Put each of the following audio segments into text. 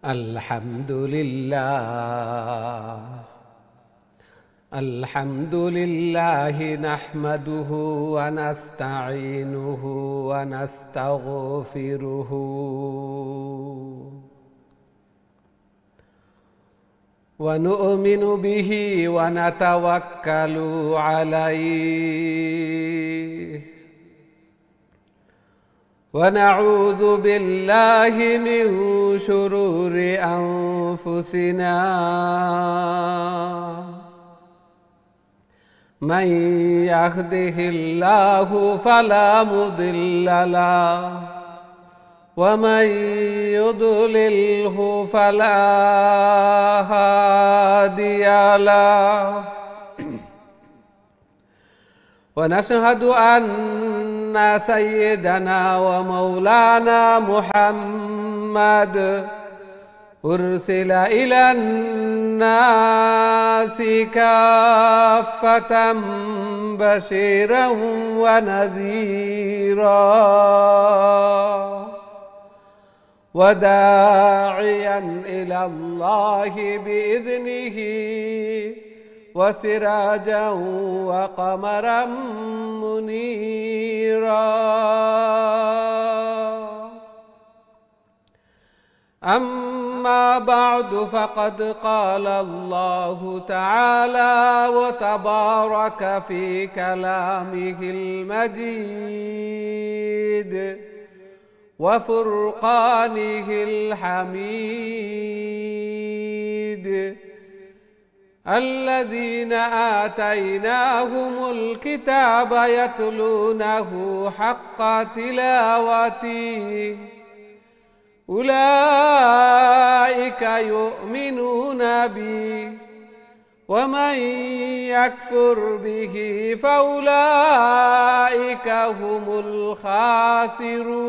الحمد لله نحمده ونستعينه ونستغفره ونؤمن به ونتوكل عليه ونعوذ بالله من شرور أنفسنا من يهده الله فلا مضل له ومن يضلله فلا هادي له ونشهد أن سيدنا ومولانا محمد أرسل إلى الناس كافة بشيرا ونذيرا وداعيا إلى الله بإذنه وسراجا وقمرا منيرا أما بعد فقد قال الله تعالى وتبارك في كلامه المجيد وفرقانه الحميد الذين آتيناهم الكتاب يتلونه حق تلاوته أولئك يؤمنون به ومن يكفر به فأولئك هم الخاسرون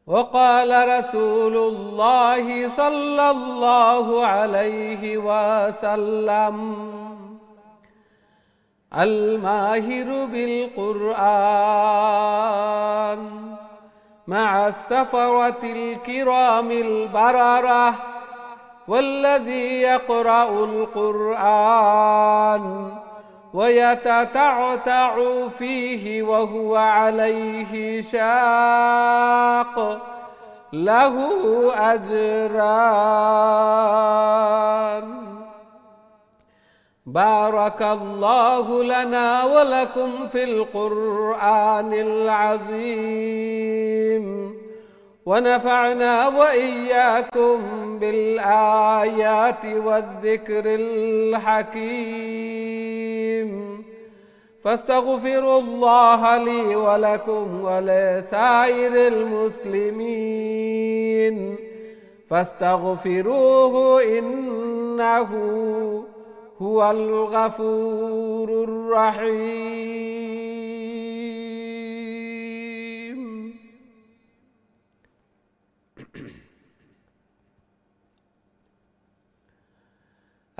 وقال رسول الله صلى الله عليه وسلم الماهر بالقرآن مع السفرة الكرام البررة والذي يقرأ القرآن ويتتعتع فيه وهو عليه شاق له أجران. بارك الله لنا ولكم في القرآن العظيم ونفعنا وإياكم بالآيات والذكر الحكيم فاستغفروا الله لي ولكم ولسائر المسلمين فاستغفروه إنه هو الغفور الرحيم.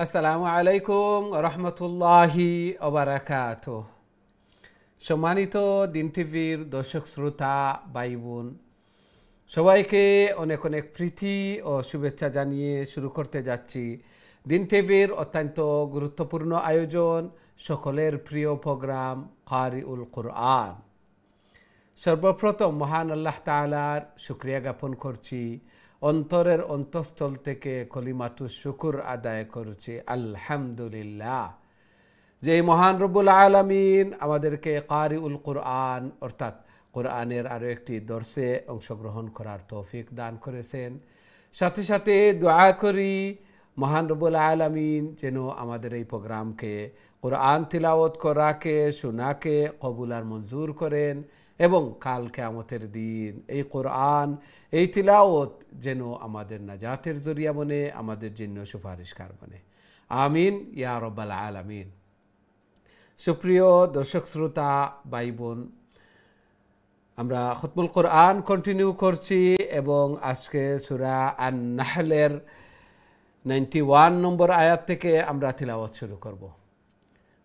আসসালামু আলাইকুম রহমতুল্লাহি ওবারাকাতুহ। সম্মানিত দিন টিভির দর্শক শ্রোতা ভাই বোন সবাইকে অনেক অনেক প্রীতি ও শুভেচ্ছা জানিয়ে শুরু করতে যাচ্ছি দিন টিভির অত্যন্ত গুরুত্বপূর্ণ আয়োজন সকলের প্রিয় প্রোগ্রাম কারিউল কুরআন। সর্বপ্রথম মহান আল্লাহ তাআলার শুকরিয়া জ্ঞাপন করছি, অন্তরের অন্তঃস্থল থেকে কলিমাতু শুকুর আদায় করছি আলহামদুলিল্লাহ, যে মহান রব্বুল আলামিন আমাদেরকে কারিউল কুরআন অর্থাৎ কোরআনের আরও একটি দর্শে অংশগ্রহণ করার তৌফিক দান করেছেন। সাথে সাথে দোয়া করি মহান রব্বুল আলামিন যেন আমাদের এই প্রোগ্রামকে কোরআন তিলাওয়াত করাকে শোনাকে কবুল আর মঞ্জুর করেন এবং কাল কিয়ামতের দিন এই কোরআন এই তিলাওয়াত যেন আমাদের নাজাতের জরিয়া বনে, আমাদের জন্য সুপারিশকার বনে। আমিন ইয়া রাব্বাল আলামিন। সুপ্রিয় দর্শক শ্রোতা ভাই বোন, আমরা খতমুল কোরআন কন্টিনিউ করছি এবং আজকে সূরা আন-নাহলের 91 নম্বর আয়াত থেকে আমরা তিলাওয়াত শুরু করব।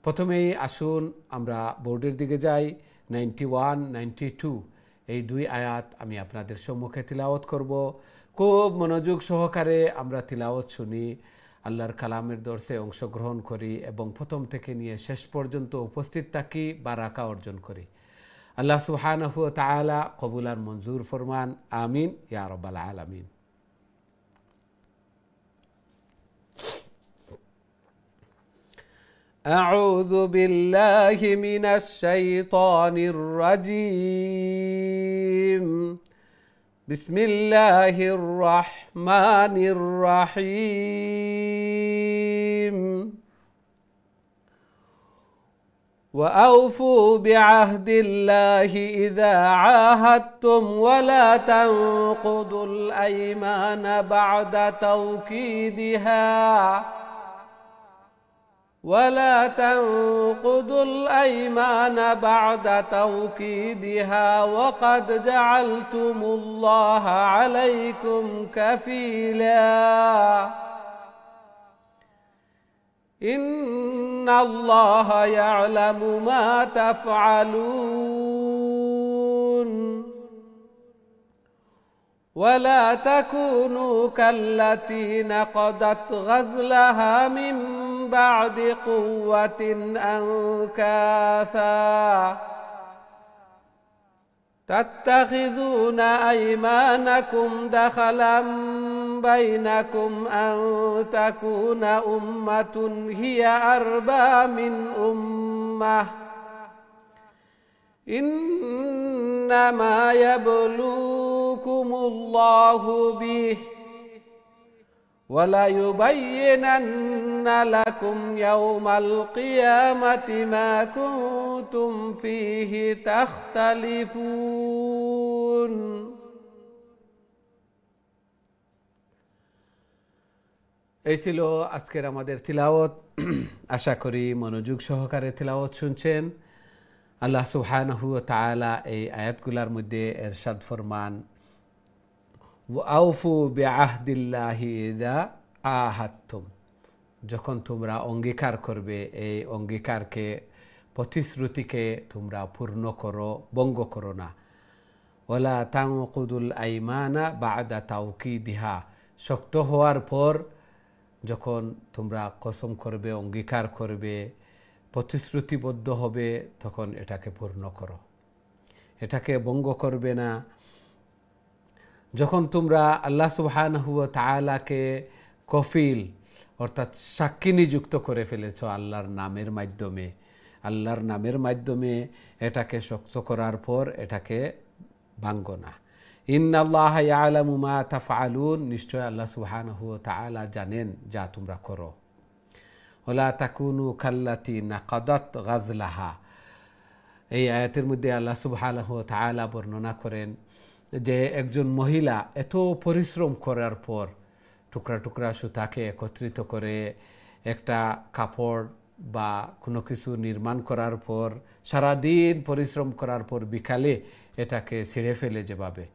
প্রথমেই আসুন আমরা বোর্ডের দিকে যাই। 91, 92 এই দুই আয়াত আমি আপনাদের সম্মুখে তিলাওয়াত করব। খুব মনোযোগ সহকারে আমরা তিলাওয়াত শুনি, আল্লাহর কালামের দর্শে অংশগ্রহণ করি এবং প্রথম থেকে নিয়ে শেষ পর্যন্ত উপস্থিত থাকি, বারাকা অর্জন করি। আল্লাহ সুবহানাহু ওয়া তাআলা কবুল আর মঞ্জুর ফরমান, আমিন ইয়া রাব্বাল আলামিন। أعوذ بالله من الشيطان الرجيم. بسم الله الرحمن الرحيم. وأوفوا بعهد الله إذا عاهدتم ولا تنقضوا الأيمان بعد توكيدها وقد جعلتم الله عليكم كفيلا إن الله يعلم ما تفعلون ولا تكونوا كالتي نقضت غزلها من بعد قوة أنكاثا تتخذون أيمانكم دخلا بينكم أن تكون أمة هي أربى من أمة إنما يبلوكم الله به وَلَيُبَيِّنَنَّ لَكُمْ يَوْمَ الْقِيَامَةِ مَا كُنتُمْ فِيهِ تَخْتَلِفُونَ। এই ছিল আজকের আমাদের তিলাওয়াত। আশা করি মনোযোগ সহকারে তিলাওয়াত শুনছেন। আল্লাহ সুবহানাহু ওয়া তাআলা এই আয়াতগুলোর মধ্যে ইরশাদ ফরমান, ওয়াউফু বিআহদিল্লাহি ইযা আহাদতুম, যখন তোমরা অঙ্গীকার করবে এই অঙ্গীকারকে, প্রতিশ্রুতিকে তোমরা পূর্ণ করো, ভঙ্গ করো না। ওয়ালা তানকুদুল আইমানা বা'দা তাওকিদিহা, শক্ত হওয়ার পর যখন তোমরা কসম করবে, অঙ্গীকার করবে, প্রতিশ্রুতিবদ্ধ হবে, তখন এটাকে পূর্ণ করো, এটাকে ভঙ্গ করবে না। যখন তোমরা আল্লাহ সুবহানাহু ওয়া তাআলাকে কফিল অর্থাৎ সাক্ষী নিযুক্ত করে ফেলেছ আল্লাহর নামের মাধ্যমে এটাকে শক্ত করার পর এটাকে ভাঙ্গো না। ইন্নাল্লাহা ইয়ালামু মা তাফআলুন, নিশ্চয় আল্লাহ সুবহানাহু ওয়া তাআলা জানেন যা তোমরা করো। ওয়ালা তাকুনু কাল্লাতি নাকাদাত গাজলাহা, এই আয়াতের মধ্যে আল্লাহ সুবহানাহু ওয়া তাআলা বর্ণনা করেন যে একজন মহিলা এত পরিশ্রম করার পর টুকরা টুকরা সুতাকে একত্রিত করে একটা কাপড় বা কোনো কিছু নির্মাণ করার পর, সারাদিন পরিশ্রম করার পর বিকালে এটাকে ছিঁড়ে ফেলে, যেভাবে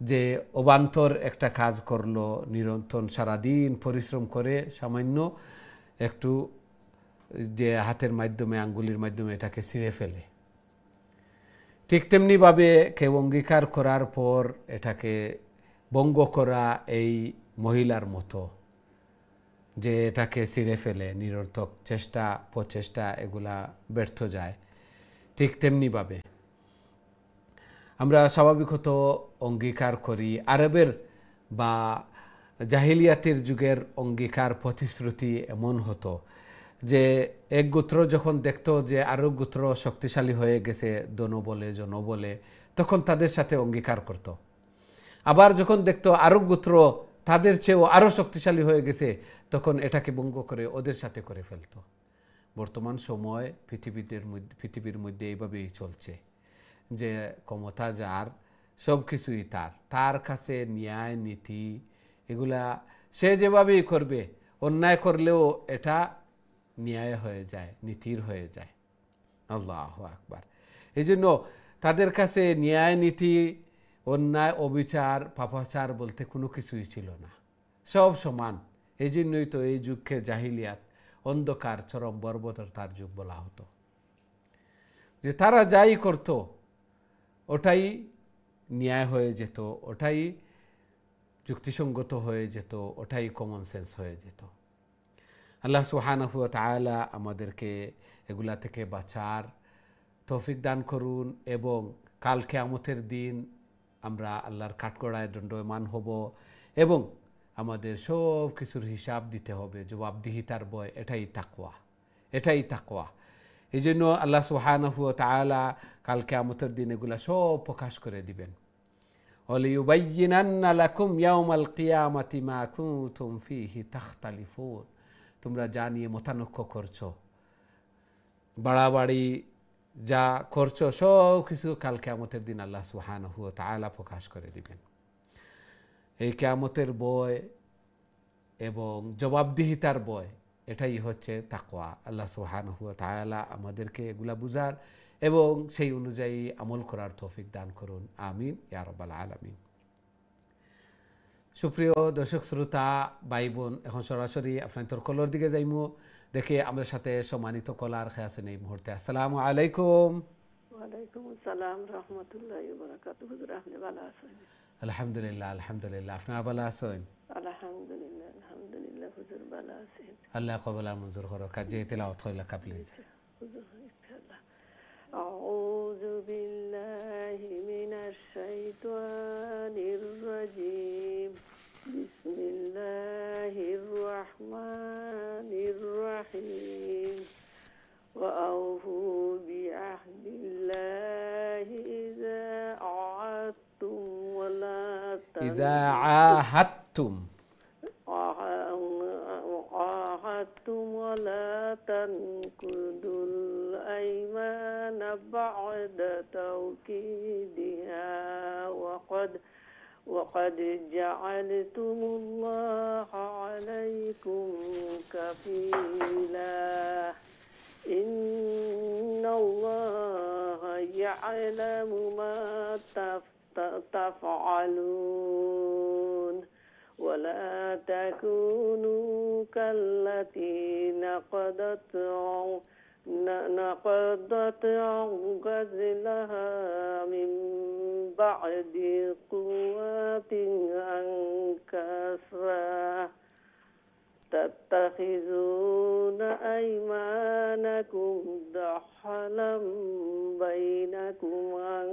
যে অবান্তর একটা কাজ করলো, নিরন্তর সারাদিন পরিশ্রম করে সামান্য একটু যে হাতের মাধ্যমে, আঙ্গুলির মাধ্যমে এটাকে ছিঁড়ে ফেলে, ঠিক তেমনিভাবে কেউ অঙ্গীকার করার পর এটাকে ভঙ্গ করা এই মহিলার মতো, যে এটাকে ছিঁড়ে ফেলে, নিরর্থক চেষ্টা প্রচেষ্টা এগুলা ব্যর্থ যায়। ঠিক তেমনিভাবে আমরা স্বাভাবিকত অঙ্গীকার করি। আরবের বা জাহিলিয়াতের যুগের অঙ্গীকার প্রতিশ্রুতি এমন হতো যে এক গোত্র যখন দেখতো যে আরো গোত্র শক্তিশালী হয়ে গেছে, দনবলে জনবলে, তখন তাদের সাথে অঙ্গীকার করত। আবার যখন দেখতো আরো গোত্র তাদের চেয়েও আরো শক্তিশালী হয়ে গেছে, তখন এটাকে ভঙ্গ করে ওদের সাথে করে ফেলতো। বর্তমান সময় পৃথিবীর মধ্যে এইভাবেই চলছে যে ক্ষমতা যার, সব কিছুই তার কাছে ন্যায় নীতি এগুলা সে যেভাবেই করবে, অন্যায় করলেও এটা ন্যায় হয়ে যায়, নীতির হয়ে যায়। আল্লাহু আকবার। এই জন্য তাদের কাছে ন্যায় নীতি, অন্যায় অবিচার পাপাচার বলতে কোনো কিছুই ছিল না, সব সমান। এই জন্যই তো এই যুগকে জাহিলিয়াত, অন্ধকার চরম বর্বরতার যুগ বলা হতো। যে তারা যাই করত ওটাই ন্যায় হয়ে যেত, ওটাই যুক্তিসঙ্গত হয়ে যেত, ওটাই কমন সেন্স হয়ে যেত। আল্লাহ সুবহানাহু ওয়া তাআলা আমাদেরকে এগুলা থেকে বাঁচার তৌফিক দান করুন, এবং কাল কিয়ামতের দিন আমরা আল্লাহর কাঠগড়ায় দণ্ডায়মান হব এবং আমাদের সব কিছুর হিসাব দিতে হবে, জবাবদিহিতার বয়। এটাই তাকওয়া, এটাই তাকওয়া। এই জন্য আল্লাহ সুবহানাহু ওয়া তাআলা কাল কিয়ামতের দিন এগুলা সব প্রকাশ করে দিবেন। ওয়ালিয়ুবাইয়িনান্না লাকুম ইয়াওমাল কিয়ামাতি মা কুনতুম ফীহি তাখতালিফুন। তোমরা যা নিয়ে মতানক্য করছো, বাড়াবাড়ি যা করছো, সব কিছু কাল কিয়ামতের দিন আল্লাহ সুবহানাহু ওয়া তাআলা প্রকাশ করে দিবেন। এই কিয়ামতের বয় এবং জবাবদিহিতার বয়, এটাই হচ্ছে তাকওয়া। আল্লাহ সুবহানাহু ওয়া তাআলা আমাদেরকে এগুলা বুঝার এবং সেই অনুযায়ী আমল করার তৌফিক দান করুন। আমিন ইয়া রাব্বাল আলামিন। সুপ্রিয় দর্শক শ্রোতা ভাই বোন, এখন সরাসরি আপনার কলর দিকে যাইমু। দেখে আমাদের সাথে সম্মানিত কলার খেয়ে আছেন এই মুহূর্তে। আসসালামু আলাইকুম। ওয়ালাইকুম আসসালাম রহমতুল্লাহি ওয়া বারাকাতুহু। হুজুর আপনি ভালো আছেন? আলহামদুলিল্লাহ, আলহামদুলিল্লাহ। আপনারা ভালো আছেন? আলহামদুলিল্লাহ, আলহামদুলিল্লাহ হুজুর ভালো আছেন। আল্লাহ কবুল আর মঞ্জুর করো। কাজে তেলাওয়াত কইলা প্লিজ। হুজুর ইনশাআল্লাহ। আউযু বিল্লাহি মিনাশ শাইতানির রাজীম। বিসমিল্লাহির রহমানির রহিম। وأوفوا بعهد الله إذا عاهدتم ولا إذا عاهدتم ولا تنقضوا الأيمان بعد توكيدها وقد جعلتم الله عليكم كفيلا إن الله يعلم ما تفعلون ولا تكونوا كالتي نقضت غزلها من بعد قوة أنكاسا تتخذون أيمانكم دخلا بينكم أن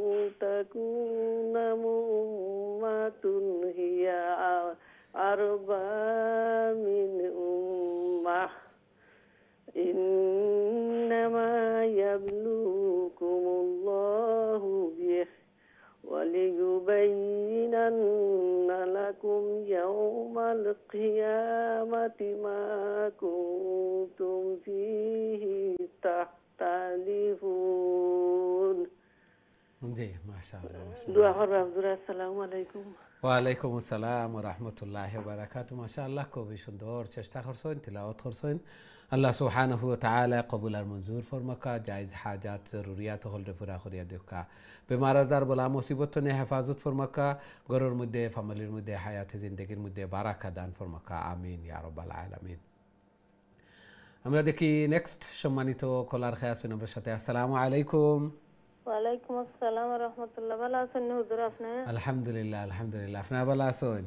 تكون أمة هي أربى من أمة إنما يبلوكم الله به وليبينن لكم يوم القيامة ما كنتم فيه تختلفون। জি, মাশাআল্লাহ, দোয়া মাশাআল্লাহ। করবেন। আসসালামু আলাইকুম। ওয়ালাইকুম আসসালাম ওয়া রাহমাতুল্লাহি ওয়া বারাকাতুহু। মাশাআল্লাহ, খুবই সুন্দর চেষ্টা করছেন, তিলাওয়াত করছেন। আল্লাহ সুবহানাহু ওয়া তাআলা কবুল আর মঞ্জুর ফরমাকা। জায়েজ হাজাত জরুরিয়াত হলরে পুরা করিয়া দেখা। বেমার আজার বলা মুসিবত নে হেফাজত ফরমাকা। ঘরের মধ্যে, ফ্যামিলির মধ্যে, হায়াতে জিন্দেগির মধ্যে বারাকা দান ফরমাকা। আমিন ইয়া রাব্বাল আলামিন। আমরা দেখি নেক্সট সম্মানিত কলার খেয়ে আছেন আমাদের সাথে। আসসালামু আলাইকুম। ওয়ালাইকুম আসসালাম ওয়া রাহমাতুল্লাহ। ভালো আছেন হুজুর আপনি? আলহামদুলিল্লাহ, আলহামদুলিল্লাহ। আপনারা ভালো আছেন?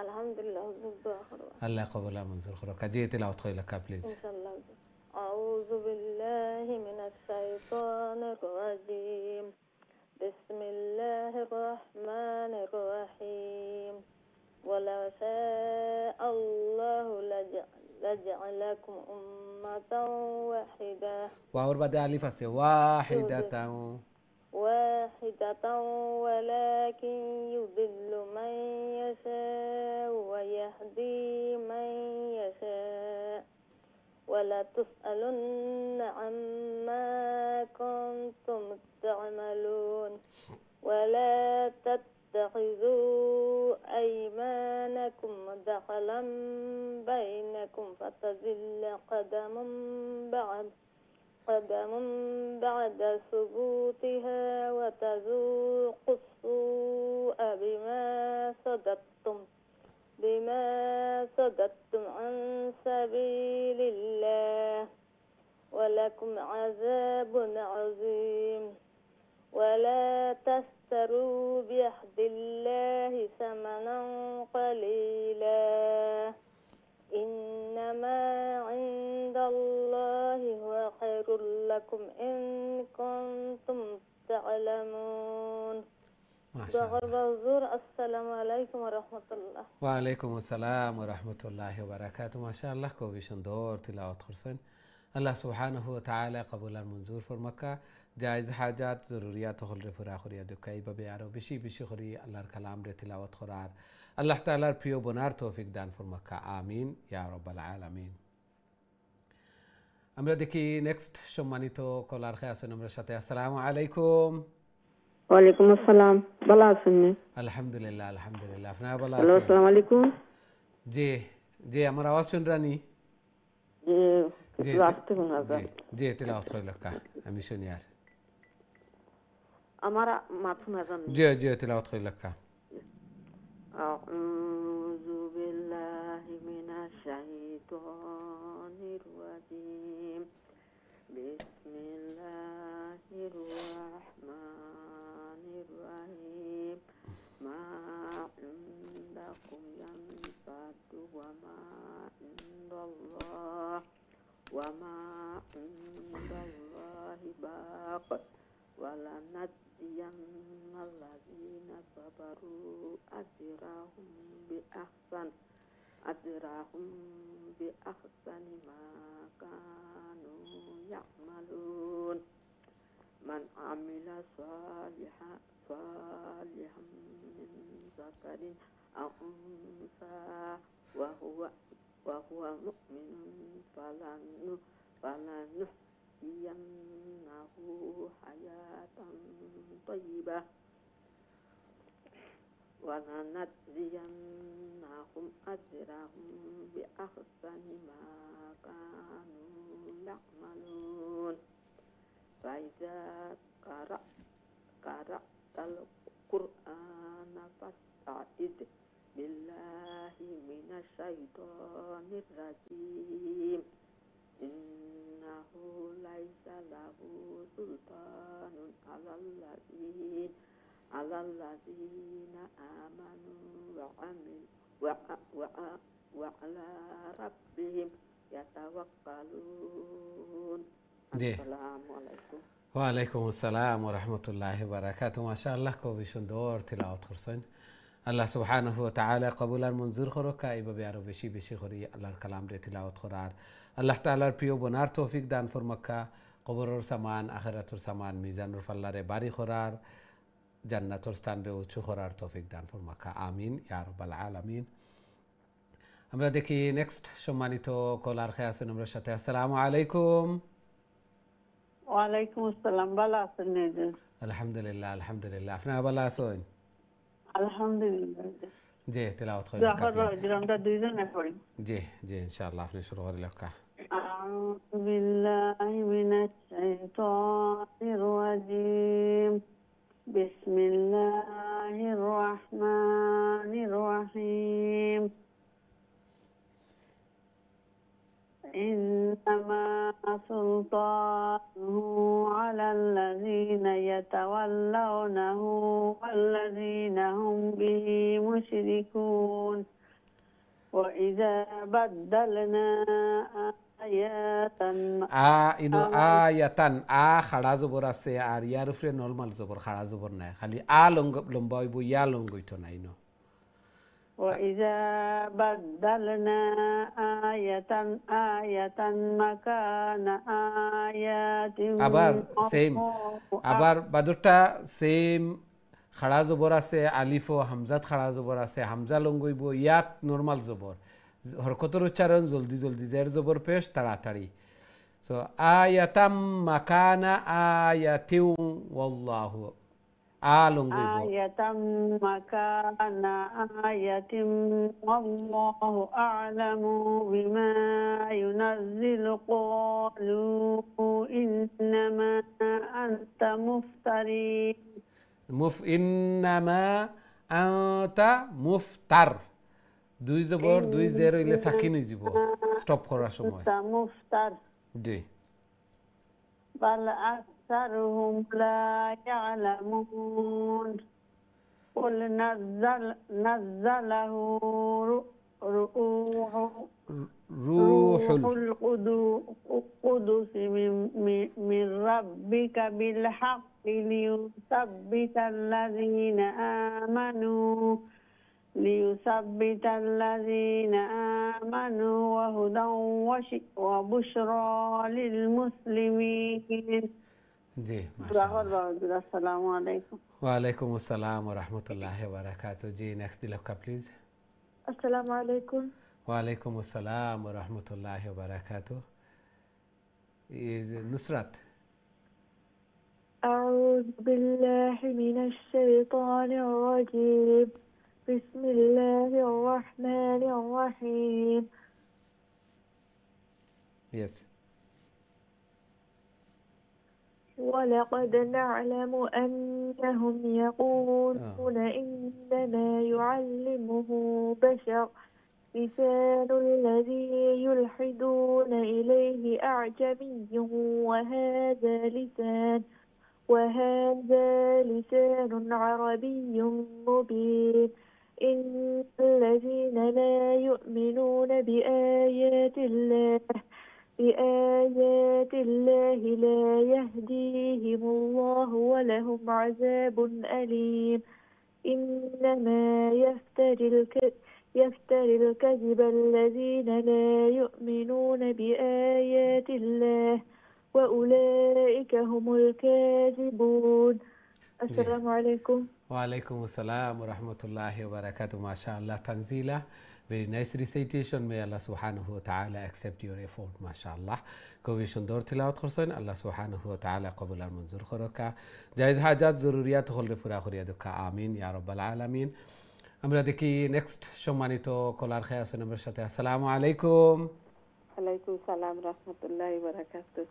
আলহামদুলিল্লাহ হুজুর দোয়া করবেন। আল্লাহ কবুল আর মঞ্জুর করো। কাজে তেলাওয়াত কইলা প্লিজ। ইনশাআল্লাহ। আউযু বিল্লাহি মিনাশ শাইতানির রাজীম। বিসমিল্লাহির রহমানির রহিম। ওয়ালাউ শাআ আল্লাহু লাজআলাকুম উম্মাতাও ওয়াহিদা। ওয়াওর বাদে আলিফ আছে। ওয়াহিদাতাও ولكن يضل من يشاء ويهدي من يشاء ولا تسألن عما كنتم تعملون ولا تتخذوا أيمانكم دخلا بينكم فتزل قدم بعد ثبوتها وتذوقوا السوء بما صددتم عن سبيل الله ولكم عذاب عظيم ولا تشتروا بعهد الله ثمنا قليلا إنما عند الله هو خير لكم إن كنتم تعلمون. ما شاء الله. السلام عليكم ورحمة الله. وعلیکم السلام و رحمت الله و برکاته. ماشاءالله کو بیشندور تلاوت خرسن. الله سبحانه و تعالی قبول منظور فرمکه. جایز حاجات ضروریات خل رفرا خوری دکای به بیارو بشی خوری الله کلام ر تلاوت خورار. الله تعالی پیو بنار توفیق دان فرمکه. آمین یا رب العالمین. আমরা দেখি নেক্সট সম্মানিত কলার খেয়ে আছেন আমার সাথে। আসসালামু আলাইকুম। ওয়ালাইকুম আসসালাম, ভালো আছেন? আলহামদুলিল্লাহ আলহামদুলিল্লাহ, আপনারা ভালো হ্যালো, আছেন? আসসালামু আলাইকুম। জি জি, আমার আওয়াজ শুন রানি? জি জি একটু আসতে কোন আছে? জি তেলাওয়াত করে লেখা আমি শুনি আর। আমার মাথুন আজান। জি জি তেলাওয়াত করে লেখা। আউযু বিল্লাহি মিনাশ শাইতানির রাজিম। বিসমিল্লাহির রাহমানির রাহিম। মা ইনদাকুম ইয়ানফাদু ওয়া মা ইনদাল্লাহ ওয়া মা ইনদাল্লাহি বাক ওয়ালানাজিয়ান্নাল্লাযীনা সাবারু আজরাহুম বিআহসানি মা কানু ইয়া'মালুন। মান আমিলা সালিহান মিন যাকারিন আও উনসা ওয়া হুয়া মুমিনুন فلنحيينه حياة طيبة ولنجزينهم أجرهم بأحسن ما كانوا يعملون. فإذا قرأت القرآن فاستعذ بالله من الشيطان الرجيم. إنه ليس له سلطان على الذين آمنوا وعلى ربهم يتوكلون. السلام عليكم. ওয়ালাইকুম আসসালাম ওয়া রাহমাতুল্লাহি ওয়া বারাকাতুহু। মাশাআল্লাহ খুব সুন্দর তেলাওয়াত করছেন। আল্লাহ সুবহানাহু ওয়া তাআলা কবুল আর মঞ্জুর করুক। এইভাবে আরো বেশি বেশি করে আল্লাহর কালাম রে তিলাওয়াত করার, আল্লাহ তাআলার প্রিয় বনার তৌফিক দান ফরমাক্কা। কবরের সামান, আখিরাতের সামান, মিজানুর ফাল্লারে বাড়ি করার, জান্নাতের স্থান রে উঁচু করার তৌফিক দান ফরমাক্কা। আমিন ইয়া রাব্বাল আলামিন। আমরা দেখি নেক্সট সম্মানিত কলার খেয়ে আছেন আমার সাথে। আসসালামু আলাইকুম। ওয়ালাইকুম আসসালাম, ভালো আছেন? আলহামদুলিল্লাহ আলহামদুলিল্লাহ, আপনারা ভালো আছেন? আলহামদুলিল্লাহ। জি তেলাওয়াত করে দোয়া করব আমরা দুইজনে পড়ি। জি জি ইনশাআল্লাহ, আপনি শুরু করে লেখা। আউযু বিল্লাহি মিনাশ শাইতানির রাজিম। বিসমিল্লাহির রাহমানির রাহিম। إنما سلطانه على الذين يتولونه والذين هم به مشركون. وإذا بدلنا ইনো আয়াতান আ খাড়া জবর আছে আর ইয়ার উপরে নরমাল জবর, খাড়া জবর নাই, খালি আ লম্বা হইব, ইয়া লং হইতো না। ইনো وإذا بدلنا آية مكان آيات আবার সেম, আবার বাদুরটা সেম, খাড়া জবর আছে, আলিফ ও হামজাত খাড়া জবর আছে, হামজা লং হইব, ইয়াত নরমাল জবর। হরকতের উচ্চারণ জলদি জলদি, জের জবর পেশ তাড়াতাড়ি। সো আয়াতাম মাকানা আয়াতিউ ওয়াল্লাহু আলঙ্গিব। আয়াতাম মাকানা আয়াতিম ওয়াল্লাহু আ'লামু বিমা ইউনাজ্জিলু ক্বালু ইন্নামা আনতা মুফতারি। ইন্নামা আনতা মুফতার, দুই জবর দুই জের হইলে সাকিন হয়ে যাব স্টপ করার সময়। মুফতার জি। বাল আকসারুহুম লা ইয়ালামুন। قل نزله روح روح القدس من ربك بالحق ليثبت الذين آمنوا وهدى وبشرى للمسلمين. जी माशाल्लाह। अस्सलाम वालेकुम। वालेकुम अस्सलाम व रहमतुल्लाहि व बरकातहू। जी नेक्स्ट दिल का प्लीज। अस्सलामु अलैकुम। वालेकुम अस्सलाम व रहमतुल्लाहि व बरकातहू। इज नुसरत। أعوذ بالله من الشيطان الرجيم. بسم الله الرحمن الرحيم. यस। ولقد نعلم أنهم يقولون إنما يعلمه بشر لسان الذي يلحدون إليه أعجمي وهذا لسان عربي مبين. إن الذين لا يؤمنون بآيات الله لا يهديهم الله ولهم عذاب أليم. إنما يفتري الكذب الذين لا يؤمنون بآيات الله وأولئك هم الكاذبون. السلام عليكم. वालेकुम अस्सलाम व रहमतुल्लाहि व बरकातहू। माशाअल्लाह Tanzila, very nice recitation. May Allah subhanahu wa ta'ala accept your effort. माशाअल्लाह খুবই সুন্দর তিলাওয়াত করছেন। আল্লাহ সুবহানাহু ওয়া তাআলা কবুল আর মঞ্জুর করুকা। জায়েজ হাজাত জরুরিয়াত হলরে পুরা করিয়া দুকা আমিন ইয়া রাব্বাল আলামিন। আমরা দেখি নেক্সট সম্মানিত কলার খেয়ে আছেন আমার সাথে। আসসালামু আলাইকুম। ওয়ালাইকুম সালাম রাহমাতুল্লাহি ওয়া বারাকাতুহু।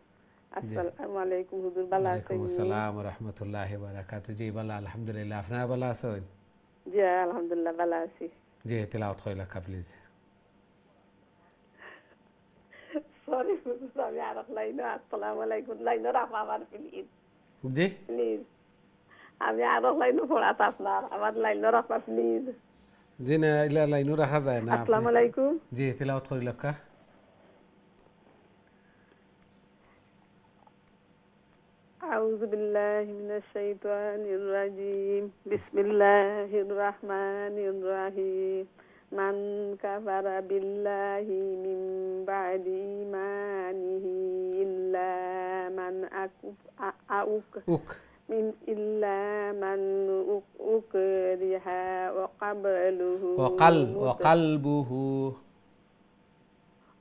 আসসালামু আলাইকুম হুজুর, ভালো আছেন? ওয়ালাইকুম আসসালাম ওয়া রাহমাতুল্লাহি ওয়া বারাকাতুহু। জি ভালো আলহামদুলিল্লাহ, আপনারা ভালো আছেন? জি আলহামদুলিল্লাহ ভালো আছি। জি তিলাওয়াত কইলা প্লিজ। সরি হুজুর, আমি আরেক লাইনে আসসালামু আলাইকুম লাইনে রাখা আমার প্লিজ। জি প্লিজ আমি আরেক লাইনে পড়াত আপনার আমার লাইনে রাখা প্লিজ। জি না ইলা লাইনও রাখা যায় না। আসসালামু আলাইকুম। জি তিলাওয়াত কইলা কা। أعوذ بالله من الشيطان الرجيم. بسم الله الرحمن الرحيم. من كفر بالله من بعد إيمانه إلا من أكره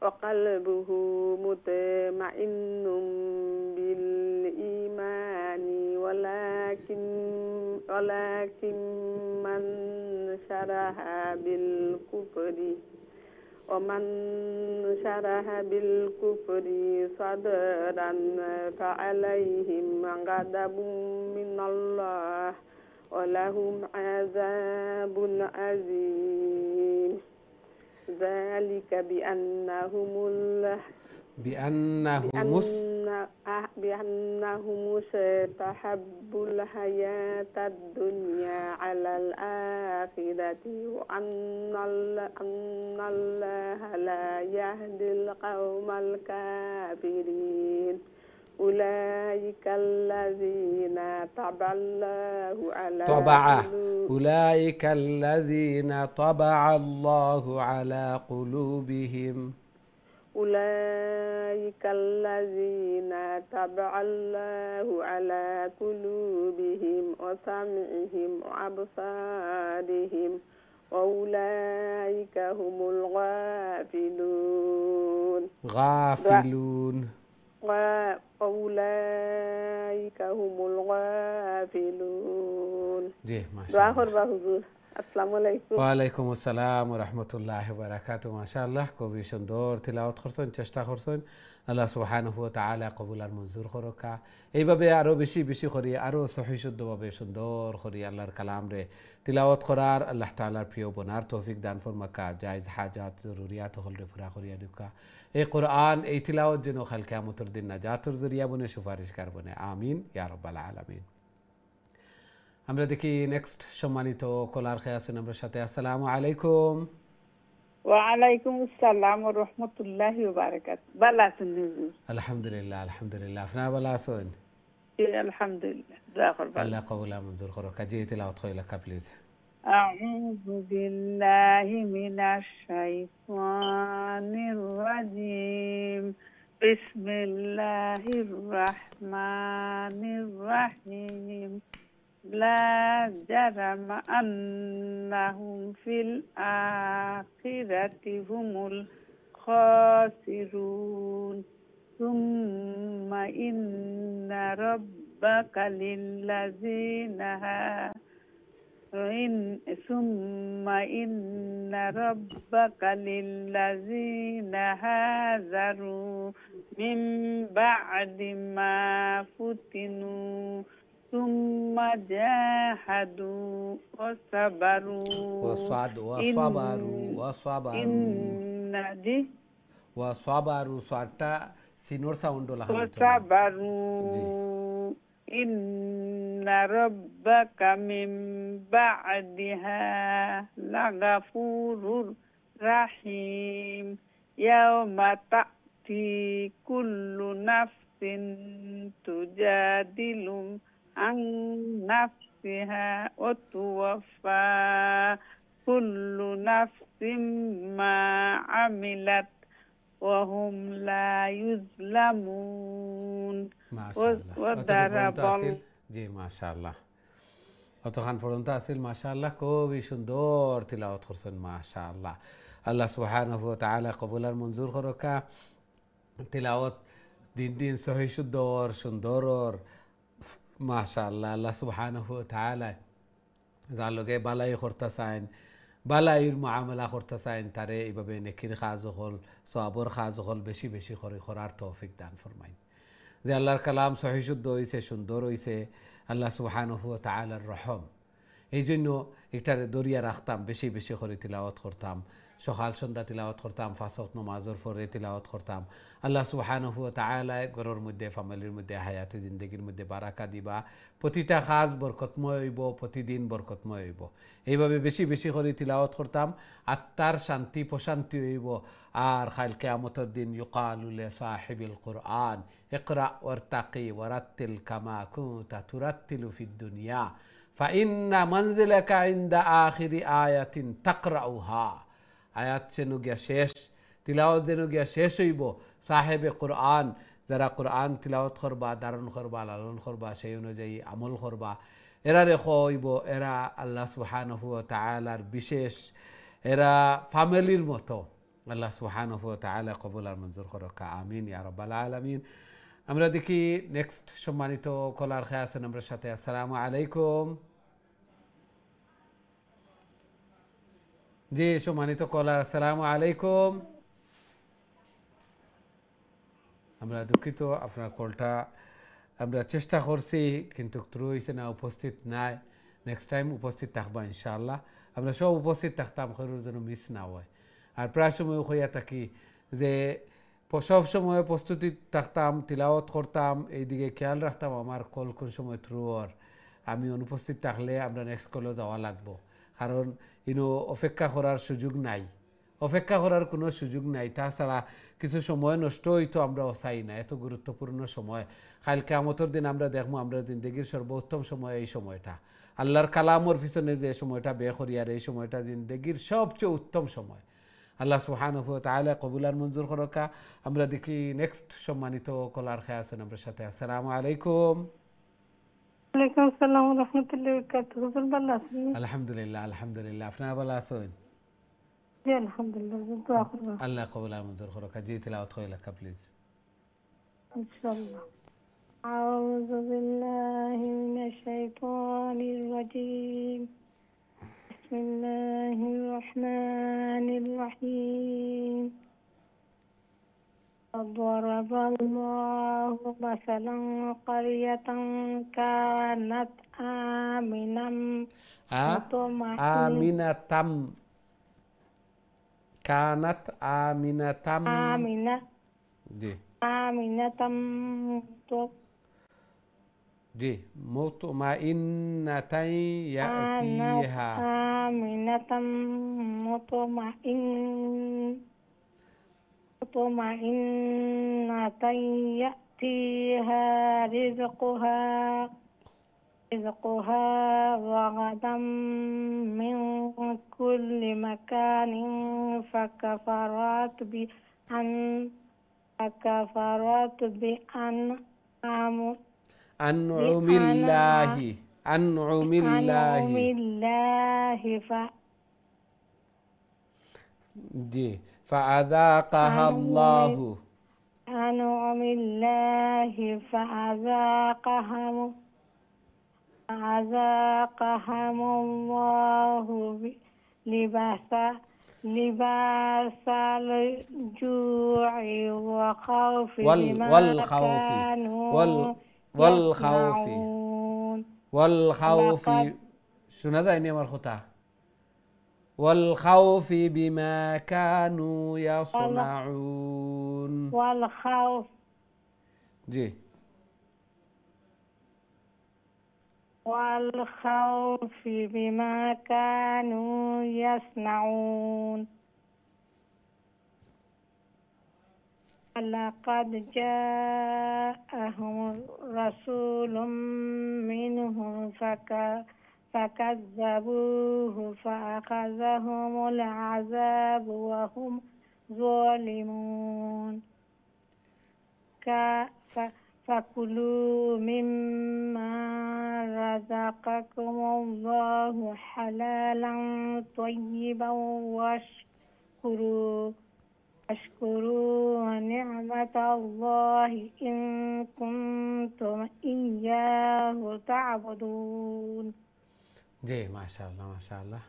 وقلبه مطمئن بالإيمان ولكن من شرح بالكفر صدرا فعليهم غضب من الله ولهم عذاب عظيم. ذلك بأنهم استحبوا الحياة الدنيا على الآخرة وأن الله لا يهدي القوم الكافرين. أولئك الذين طبع الله على قلوبهم. أولئك الذين طبع الله على قلوبهم وسمعهم وأبصارهم وأولئك هم الغافلون. وأولئك هم الغافلون. जी माशाअल्लाह। আসসালামু আলাইকুম। ওয়ালাইকুম আসসালাম ওয়া রাহমাতুল্লাহি ওয়া বারাকাতুহু। মাশাআল্লাহ খুবই সুন্দর তিলাওয়াত করছেন, চেষ্টা করছেন। আল্লাহ সুবহানাহু ওয়া তাআলা কবুল আর মঞ্জুর করুকা। এইভাবে আরো বেশি বেশি করি, আরো সহি শুদ্ধভাবে সুন্দর করি আল্লাহর কালাম রে তিলাওয়াত করার আল্লাহ তাআলার প্রিয় বনার তৌফিক দান ফরমাকা। জায়েজ হাজাত জরুরিয়াত হলরে পুরা করিয়া দুকা। এই কোরআন এই তিলাওয়াত যেন কাল কিয়ামতের দিন নাজাতের জরিয়া বনে, সুপারিশকার বনে। আমিন ইয়া রাব্বাল আলামিন। আমরা দেখি নেক্সট সম্মানিত কলার খেয়ে আছেন আমরা সাথে। আসসালামু আলাইকুম। ওয়ালাইকুম আসসালাম ওয়া রাহমাতুল্লাহি ওয়া বারাকাতুহু। ভালো আছেন হুজুর? আলহামদুলিল্লাহ আলহামদুলিল্লাহ, আপনারা ভালো আছেন? জি আলহামদুলিল্লাহ, দোয়া করবেন। আল্লাহ কবুল আর মঞ্জুর করুক। কাজী তিলাওয়াত কইলা প্লিজ। আউযু বিল্লাহি মিনাশ শাইতানির রাজিম। বিসমিল্লাহির রাহমানির রাহিম। লা জারামা আন্নাহুম ফিল আখিরাতি হুমুল খাসিরুন। সুম্মা ইন্না রাব্বাকা লিল্লাযিনা সুম্মা ইন্না রাব্বাকা লিল্লাযিনা হাজারু মিন বা'দি মা ফুতিনু সুম্মা জাহাদু ওয়া সাবারু ওয়া সাবারু সাটা সিনোর সাউন্ড হলো ওয়া সাবারু ইন্না রাব্বাকা মিন বা'দিহা লাগাফুরুর রাহিম। ইয়াওমা তা'তি কুল্লু নাফসিন তুজাদিলু আন নাফসিহা ওয়া তুওয়াফা কুল্লু নাফসিন মা আমিলাত ওয়া হুম লা ইউজলামুন। জি মাশাআল্লাহ, অতখান পর্যন্ত আছিল। মাশাআল্লাহ, খুবই সুন্দর তিলাওয়াত করছেন। মাশাআল্লাহ, আল্লাহ সুবহানাহু ওয়া তাআলা কবুল আর মঞ্জুর করুকা। তিলাওয়াত দিন দিন সহি সুন্দর মাশাআল্লাহ। আল্লাহ সুবহানাহু ওয়া তাআলা যার লগে বালাই করতে চান, বালাইর মুআমালা করতে চান, তারে এইভাবে নেকির কাজ হল, সওয়াবর কাজ হল বেশি বেশি করে করার তৌফিক দান ফরমাইন। যে আল্লাহর কালাম সহি শুদ্ধ হইছে, সুন্দর হইছে, আল্লাহ সুবহানাহু ওয়া তাআলার রহম। এই জন্য এটারে দরিয়া রাখতাম, বেশি বেশি করে তিলাওয়াত করতাম, সকাল সন্ধ্যা তিলাওয়াত করতাম, পাঁচ ওয়াক্ত নামাজের পরে তিলাওয়াত করতাম। আল্লাহ সুবহানাহু ওয়া তাআলা ঘরের মধ্যে, ফ্যামিলির মধ্যে, হায়াতে জিন্দগির মধ্যে বারাকা দিবা। প্রতিটা কাজ বরকতময় হইব, প্রতিদিন বরকতময় হইব। এইভাবে বেশি বেশি করে তিলাওয়াত করতাম, আত্মার শান্তি প্রশান্তি হইব। আর কাল কিয়ামতের দিন ইউকালু লিসাহিবিল কুরআন ইকরা ওয়ারতাকি ওয়ারাত্তিল কামা কুনতা তুরাত্তিলু ফিদ দুনিয়া ফাইন্না মানজিলাকা ইনদা আখিরি আয়াতিন তাকরাউহা। আয়াত যেন গিয়া শেষ, তিলাওয়াত যেন গিয়া শেষ হইব। সাহেবে কোরআন যারা কোরআন তিলাওয়াত করবা, ধারণ করবা, লালন করবা, সেই অনুযায়ী আমল করবা, এরা রেখো হইব এরা আল্লাহ সুবহানাহু ওয়া তাআলার বিশেষ, এরা ফ্যামিলির মতো। আল্লাহ সুবহানাহু ওয়া তাআলা কবুল আর মঞ্জুর করুক, আমিন ইয়া রাব্বাল আলামিন। আমরা দেখি নেক্সট সম্মানিত কলার খেয়ে আছেন আমরা সাথে। আসসালামু আলাইকুম। জি সম্মানিত কলার, আসসালামু আলাইকুম। আমরা দুঃখিত, আপনার কলটা আমরা চেষ্টা করছি কিন্তু থ্রু হয়েছে না, উপস্থিত নাই। নেক্সট টাইম উপস্থিত থাকবা ইনশাআল্লাহ। আমরা সব উপস্থিত থাকতাম, খৈরুর যেন মিস না হয়। আর প্রায় সময় হইয়া থাকি যে সব সময় প্রস্তুতি থাকতাম, তিলাওয়াত করতাম, এইদিকে খেয়াল রাখতাম আমার কল কোন সময় থ্রু হওয়ার। আমি অনুপস্থিত থাকলে আমরা নেক্সট কলে যাওয়া লাগবো, কারণ ইনো অপেক্ষা করার সুযোগ নাই, অপেক্ষা করার কোনো সুযোগ নাই। তাছাড়া কিছু সময় নষ্ট হইতো আমরা চাই না, এত গুরুত্বপূর্ণ সময়। কাল কিয়ামতের দিন আমরা দেখবো আমরা জিন্দগির সর্বোত্তম সময় এই সময়টা, আল্লাহর কালামর পিছনে যে সময়টা বে করিয়ার, এই সময়টা জিন্দগির সবচেয়ে উত্তম সময়। আল্লাহ সুবহানাহু ওয়া তাআলা কবুল আর মঞ্জুর করুকা। আমরা দেখি নেক্সট সম্মানিত কলার খেয়ে আছেন আমরা সাথে। আসসালামু আলাইকুম। ওয়ালাইকুম আসসালাম ওয়া রাহমাতুল্লাহি ওয়া বারাকাতুহু। হুজুর ভালো আছেন? আলহামদুলিল্লাহ আলহামদুলিল্লাহ, আপনারা ভালো আছেন? জি আলহামদুলিল্লাহ, দোয়া করবেন আল্লাহ কবুল আর মঞ্জুর করুকা। জি তিলাওয়াত কইলা প্লিজ। ইনশাআল্লাহ। আউযু বিল্লাহি মিনাশ শাইতানির রাজীম। বিসমিল্লাহির রহমানির রহিম। ضرب الله مثلا قرية كانت آمنة آمنة كانت آمنة জি জি মুতমাইন্নাতাই ইয়াতিহা আমিনাতাম مطمئنة يأتيها رزقها رغدا من كل مكان فكفرت أنعم بأنعم الله জি فأذاقها الله أنعم الله فأذاقهم الله لباس الجوع والخوف بما كانوا يصنعون والخوف শোনা যায়নি আমার কথা والخوف بما كانوا يصنعون والخوف জি بما كانوا يصنعون لقد جاءهم رسول منهم فكذبوه فأخذهم العذاب وهم ظالمون فكلوا مما رزقكم الله حلالا طيبا واشكروا نعمة الله إن كنتم إياه تعبدون জি মাশাআল্লাহ মাশাআল্লাহ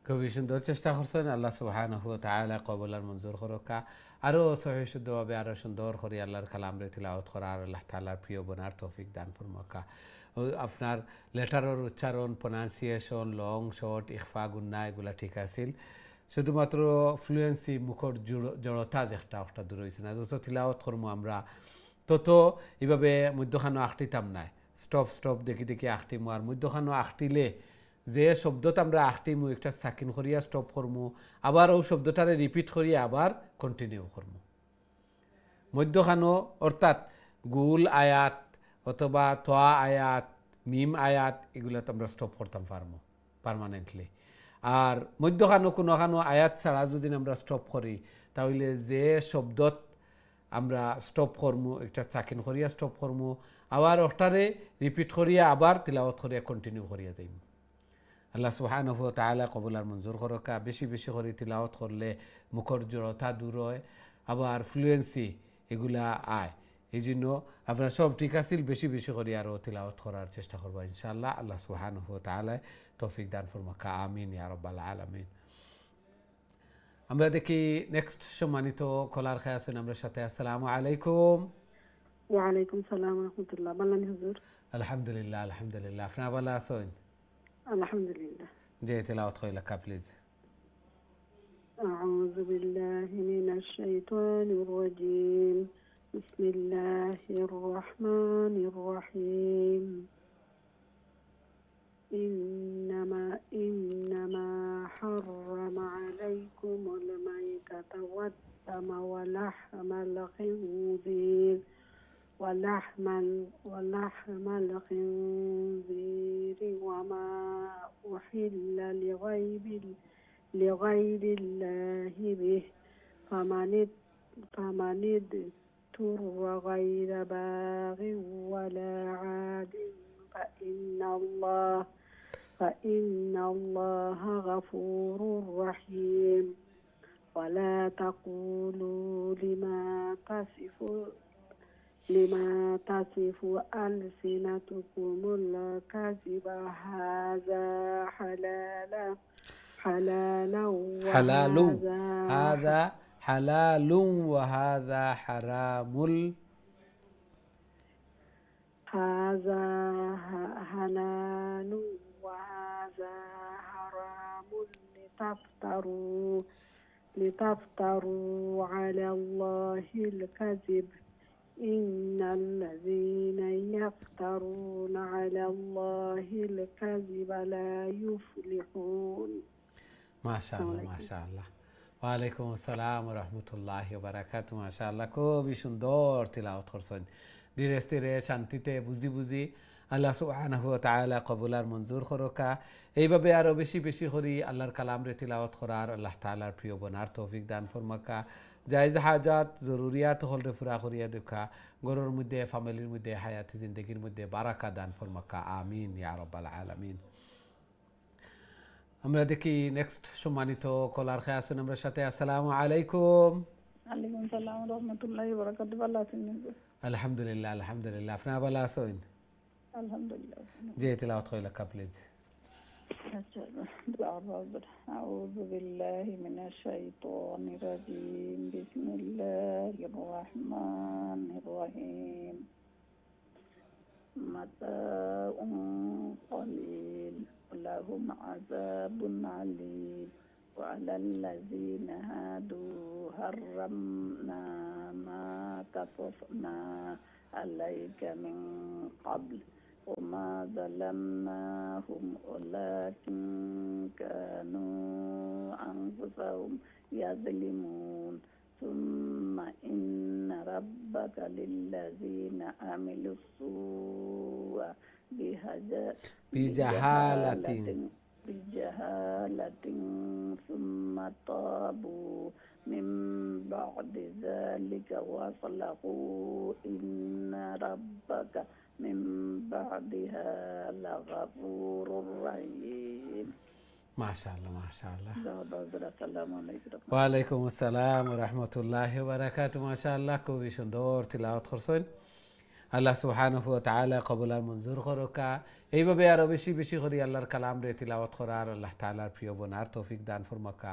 খুবই সুন্দর চেষ্টা করছেন আল্লাহ সুবহানাহু ওয়া তাআলা কবুল আর মঞ্জুর করুকা আরো সহিহ শুদ্ধভাবে আরো সুন্দর করে আল্লাহর কালাম রে তিলাওয়াত করার আল্লাহ তাআলার প্রিয় বনার তৌফিক দান ফরমাকা আপনার লেটারের উচ্চারণ প্রনাউন্সিয়েশন লং শর্ট ইখফা গুন্না এগুলা ঠিক আছিল শুধুমাত্র ফ্লুয়েন্সি মুখর জড়তা যেটা একটা দূর হয়েছে না যত তিলাওয়াত করবো আমরা তত এইভাবে মধ্যখানো আখটিতাম নাই স্টপ দেখি দেখি আখটিমু আর মধ্যখানো আখটিলে যে শব্দটা আমরা আখটিমু একটা সাকিন করিয়া স্টপ করমু আবার ও শব্দটারে রিপিট করিয়া আবার কন্টিনিউ করমু মধ্যখানো অর্থাৎ গুল আয়াত অথবা তোয়া আয়াত মিম আয়াত এগুলো তো আমরা স্টপ করতাম পারবো পার্মানেন্টলি আর মধ্যখানো কোনোখানো আয়াত ছাড়া যদি আমরা স্টপ করি তাহলে যে শব্দত আমরা স্টপ করমু একটা চাকিন করিয়া স্টপ করমু আবার ওটারে রিপিট করিয়া আবার তিলাওয়াত করিয়া কন্টিনিউ করিয়া যাইম আল্লাহ সুবহানাহু ওয়া তাআলা কবুল আর মঞ্জুর করুকা বেশি বেশি করে তিলাওয়াত করলে মুখর জড়তা দূর হয় আবার ফ্লুয়েন্সি এগুলা আয় এই জন্য আপনারা সব ঠিক আছিল বেশি বেশি করে আরও তিলাওয়াত করার চেষ্টা করবো ইনশাআল্লাহ আল্লাহ সুবহানাহু ওয়া তাআলা তৌফিক দান ফরমাকা আমিন ইয়া রাব্বাল আলামিন আমরা দেখি নেক্সট সম্মানিত কলার খায় আছেন আমরা সাথে আসসালামু আলাইকুম ওয়া আলাইকুম সালাম ওয়া রাহমাতুল্লাহ বালানি হুজুর আলহামদুলিল্লাহ আপনারা ভালো আছেন আলহামদুলিল্লাহ জি তিলাওয়াত কইলা কা প্লিজ أعوذ بالله من الشيطان الرجيم بسم الله الرحمن الرحيم إنما حرم عليكم الميتة والدم ولحم الخنزير وما أحل لغير الله به فمن اضطر غير باغ ولا عاد فإن الله غفور رحيم ولا تقولوا لما تصف ألسنتكم الكذب هذا هذا حلال وهذا حرام هذا حلال وهذا حرام لتفتروا على الله الكذب إن الذين يفترون على الله الكذب لا يفلحون. মাশাআল্লাহ মাশাআল্লাহ। ওয়ালাইকুম আসসালাম ওয়া রাহমাতুল্লাহি ওয়া বারাকাতুহু। মাশাআল্লাহ, খুবই সুন্দর তিলাওয়াত করছেন, ধীরে স্থিরে শান্তিতে বুঝি বুঝি। আল্লাহ সুবহানাহু ওয়া তাআলা কবুল আর মঞ্জুর করকা। এইভাবে আরও বেশি বেশি করি আল্লাহর কালাম রে তিলাওয়াত করার আল্লাহ তাআলার প্রিয় বনার তৌফিক দান ফরমাকা। জায়েজ হাজাত জরুরিয়াত হল রে পুরা করিয়া দেখা, গরুর মধ্যে ফ্যামিলির মধ্যে হায়াতি জিন্দগির মধ্যে বারাকা দান ফরমাকা। আমিন ইয়া রাব্বাল আলামিন। আমরা দেখি নেক্সট সম্মানিত কলার খেয়ে আছেন আমরা সাথে। আসসালামু আলাইকুম। ওয়ালাইকুম সালাম রহমতুল্লাহি ওয়া বারাকাতুহু। ভালো আছেন? আলহামদুলিল্লাহ আলহামদুলিল্লাহ। আপনারা ভালো আছেন? আলহামদুলিল্লাহ। জি, তিলাওয়াত কইলা কা প্লিজ। أعوذ بالله من الشيطان الرجيم. بسم الله الرحمن الرحيم. متاع قليل لهم عذاب عليم. وعلى الذين هادوا حرمنا ما قصصنا عليك من قبل وما ظلمناهم ولكن كانوا أنفسهم يظلمون. ثم إن ربك للذين عملوا السوء بجهالة ثم تابوا من بعد ذلك وأصلحوا إن ربك من بعدها لغفور رحيم. মাশাআল্লাহ মাশাআল্লাহ। আসসালামু আলাইকুম। ওয়ালাইকুম আসসালাম ওয়া রাহমাতুল্লাহি ওয়া বারাকাতুহু। মাশাআল্লাহ, খুবই সুন্দর তিলাওয়াত করছেন। আল্লাহ সুবহানাহু ওয়া তাআলা কবুল আর মঞ্জুর করকা। এইভাবে আরও বেশি বেশি করে আল্লাহর কালাম রে তিলাওয়াত করার আল্লাহ তাআলার প্রিয় বনার তৌফিক দান ফরমাকা।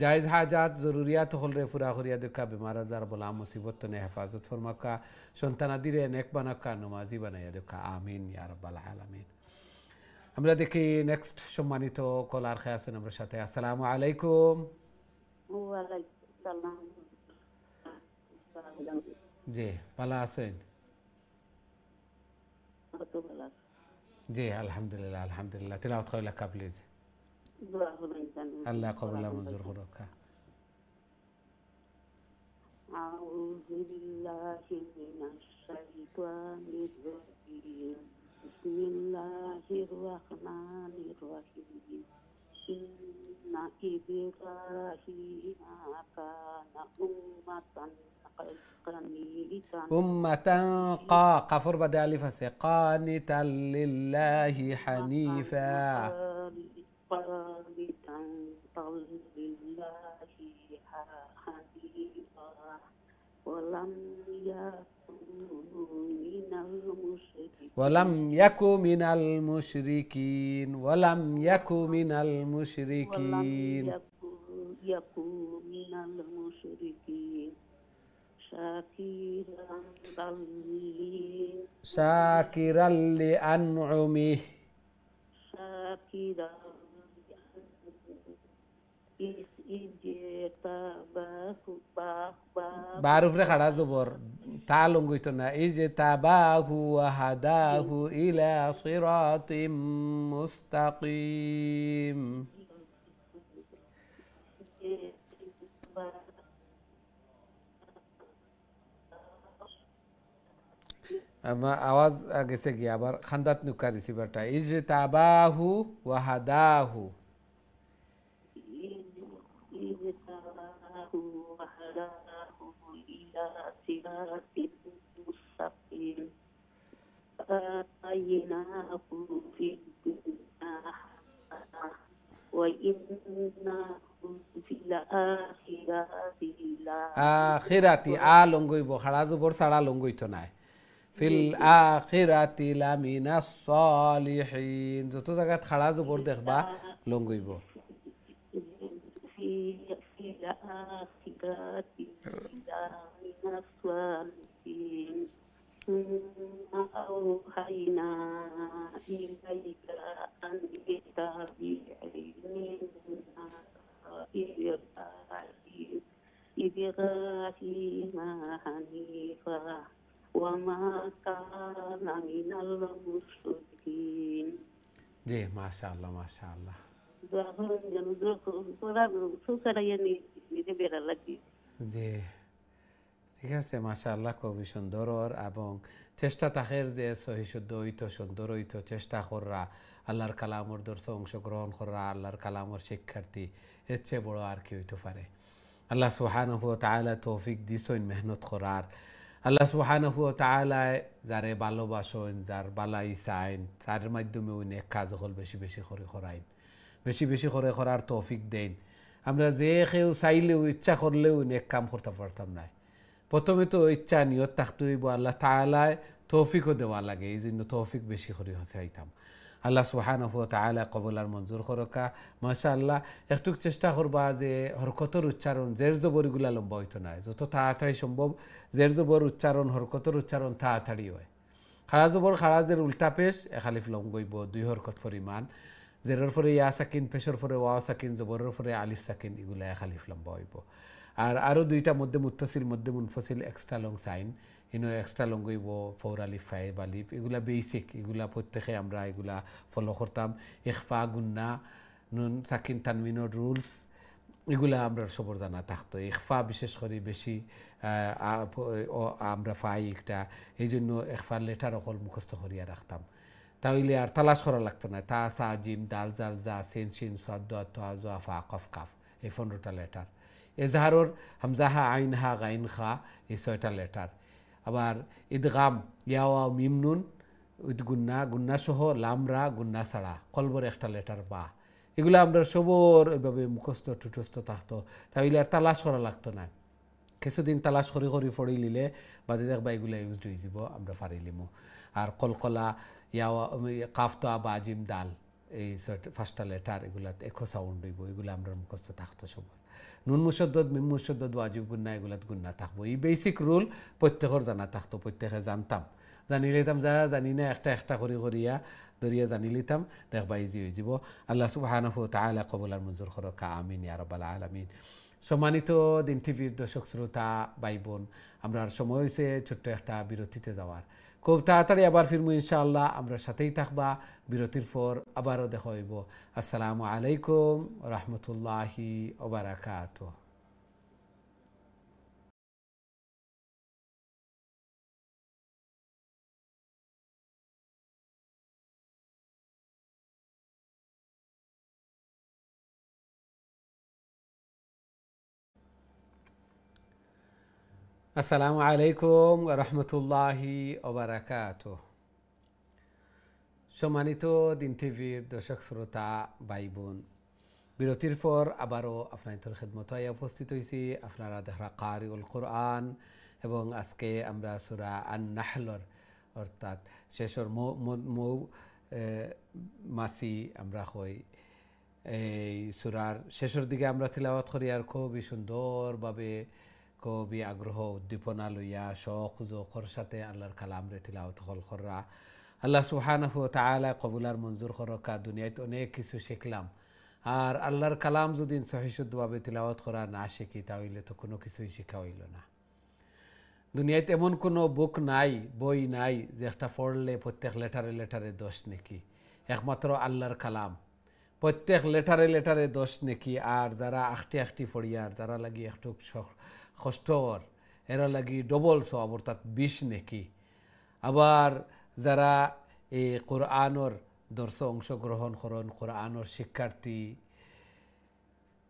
জায়েজ হাজাত জরুরিয়াত হল রে পুরা করিয়া দেখা, বেমার আজার বলা মুসিবত নে হেফাজত ফরমাকা, সন্তানাদিরে নেক বানাকা, নমাজি বানাইয়া দেখা। আমিন ইয়া রাব্বাল আলামিন। আমরা দেখি নেক্সট সম্মানিত কলার খেয়ে আছেন আমার সাথে। আসসালামু আলাইকুম। ওয়ালাইকুম সালাম। জি, ভালো আছেন? জি আলহামদুলিল্লাহ আলহামদুলিল্লাহ। তিলাওয়াত কইলা কা প্লিজ। আল্লাহ কবুল আর মঞ্জুর করুকা। أعوذ بالله من الشيطان الرجيم. بسم الله الرحمن الرحيم. إن إبراهيم كان أمة قفر بدأ ألف قانتا لله حنيفا. قانتا لله حنيفا ولم يكن من المشركين. ولم يكن من المشركين. شاكرا لأنعمه. বারুফ রে খাড়া জবর তা লঙ্গইতো না। এই যে তাবাহু ওয়াহাদাহু ইলা সিরাতিম মুস্তাকিম। আমার আওয়াজ গেছে গিয়ে আবার খান্দাত নুকা রিসিভারটা। এই যে তাবাহু ওয়াহাদাহু আখিরাতি আ লঙ্গইব খাড়া জবর ছাড়া লঙ্গইতো নাই। ফিল আখিরাতি লামিনাস সালিহিন। যত জায়গাত খাড়া জবর দেখবা লঙ্গইব। أوحينا إليك أن اتبع إبراهيم حنيفا وما كان من المشركين জি মাশাআল্লাহ মাশাআল্লাহ যখন পুরা সুসারা নিজে বেড়া লাগি জি ঠিক আছে মাশাআল্লাহ খুবই সুন্দর এবং চেষ্টা থাকের যে সহি শুদ্ধ হইতো সুন্দর হইতো চেষ্টা করা আল্লাহর কালামর দর্শন অংশগ্রহণ করা আল্লাহর কালামর শিক্ষার্থী এর চেয়ে বড় আর কি হইতে পারে আল্লাহ সুবহানাহু ওয়া তাআলা তৌফিক দিছেন মেহনত করার আল্লাহ সুবহানাহু ওয়া তাআলা যারে ভালোবাসেন যার বালাই চাইন তার মাধ্যমে ওই নেক কাজ হল বেশি বেশি করে করাইন বেশি বেশি করে করার তৌফিক দেন আমরা যে কেউ চাইলেও ইচ্ছা করলেও নেক কাম করতে পারতাম না প্রথমে তো ইচ্ছা নিয়ত থাকতে হইব আল্লাহ তাআলায় তৌফিকও দেওয়া লাগে এই জন্য তৌফিক বেশি করে চাইতাম আল্লাহ সুবহানাহু ওয়া তাআলা কবুল আর মঞ্জুর করকা মাশাআল্লাহ একটু চেষ্টা করবা যে হরকতের উচ্চারণ জের জবরগুলা লম্বা হইতো না যত তাড়াতাড়ি সম্ভব জের জবর উচ্চারণ হরকতের উচ্চারণ তাড়াতাড়ি হয় খাড়া জবর খাড়াজের উল্টা পেশ একালিফ লং গইব দুই হরকত পরিমাণ জেরের পরে ইয়া সাকিন পেশের পরে ওয়াও সাকিন জবরের পরে আলিফ সাকিন এগুলা একালিফ লম্বা হইব আর আরও দুইটা মধ্যে মুত্তাসিল মধ্যে মুনফসিল এক্সট্রা লং সাইন ইনো এক্সট্রা লং গইব ফোর আলিফ ফাইভ আলিফ এগুলা বেসিক এগুলা প্রত্যেকে আমরা এগুলা ফলো করতাম ইখফা গুন্না নুন সাকিন তানমিনের রুলস এগুলা আমরা সবর জানা থাকতো ইখফা বিশেষ করে বেশি আমরা পাই একটা এই জন্য ইখফার লেটার অকল মুখস্থ করিয়া রাখতাম তাহলে আর তালাশ করা লাগতো না তা সা জিম দাল জাল জা সিন শিন সাদ তা জা ফা কফ কাফ এই 15টা লেটার এজাহারর হামজাহা আইন হা গাইন খা এই 6টা লেটার আবার ইদগাম ইয়াওয়া মিম নুন গুন্না গুন্না সহ লামরা গুন্না ছাড়া কলবর একটা লেটার বা এগুলো আমরা সবর এভাবে মুখস্থ টুটস্থ থাকতো তাহলে আর তালাশ করা লাগতো না কিছুদিন তালাশ করি করি পড়ি লিলে বাদে দেখবা এগুলো ইউজ হয়ে যাব আমরা পারিলিমো আর কলকলা ইয়াওয়া কাফতা বা জিম দাল এই 5টা লেটার এগুলা একো সাউন্ড হইব এগুলো আমরা মুখস্থ থাকতো সবর নুন মুশদ্দদ মিম মুশদ্দদ ওয়াজিব গুন্না এগুলাত গুন্না থাকবো এই বেসিক রুল প্রত্যেকের জানা থাকতো প্রত্যেকে জানতাম জানি লিতাম যারা জানি না একটা একটা করে করিয়া দরিয়া জানি লিতাম দেখবা ইজি হয়ে যাব আল্লাহ সুবহানাহু ওয়া তাআলা কবুল আর মঞ্জুর করুক আমিন ইয়া রাব্বাল আলামিন সম্মানিত দিন টিভির দর্শক শ্রোতা ভাই বোন আমরা সময় হয়েছে ছোট্ট একটা বিরতিতে যাওয়ার খুব তাড়াতাড়ি আবার ফিরবো ইনশাআল্লাহ আমরা সাথেই থাকবা বিরতির পর আবারও দেখা হইব আসসালামু আলাইকুম রহমতুল্লাহি ওয়া বারাকাতুহু আসসালামু আলাইকুম রহমতুল্লাহি ওয়া বারাকাতুহু সম্মানিত দিন টিভির দর্শক শ্রোতা ভাই বোন বিরতির পর আবারও আপনাদের খেদমতে উপস্থিত হয়েছি আপনারা দেখা কারিউল কোরআন এবং আজকে আমরা সূরা আন-নাহলর অর্থাৎ শেষর মাসি আমরা হই এই সূরার শেষের দিকে আমরা তিলাওয়াত করি আর খুবই সুন্দরভাবে খুবই আগ্রহ উদ্দীপনা লইয়া শখ জোকর সাথে আল্লাহর কালামরে তিলাওয়াত করা আল্লাহ সুবহানাহু ওয়া তাআলা কবুল আর মঞ্জুর করকা দুনিয়াতে অনেক কিছু শিখলাম আর আল্লাহর কালাম যদি সহি শুদ্ধভাবে তিলাওয়াত করা না শিখি তাহলে তো কোনো কিছুই শিখা হইল না দুনিয়াতে এমন কোনো বুক নাই বই নাই যে একটা পড়লে প্রত্যেক লেটারে লেটারে 10 নেকি একমাত্র আল্লাহর কালাম প্রত্যেক লেটারে লেটারে 10 নেকি আর যারা আখটি আখটি পড়িয়ার যারা লাগি একটু কষ্টর এরা লাগি ডবল সওয়াব অর্থাৎ 20 নেকি আবার যারা এই কোরআনের দর্শ অংশগ্রহণ করেন কোরআনের শিক্ষার্থী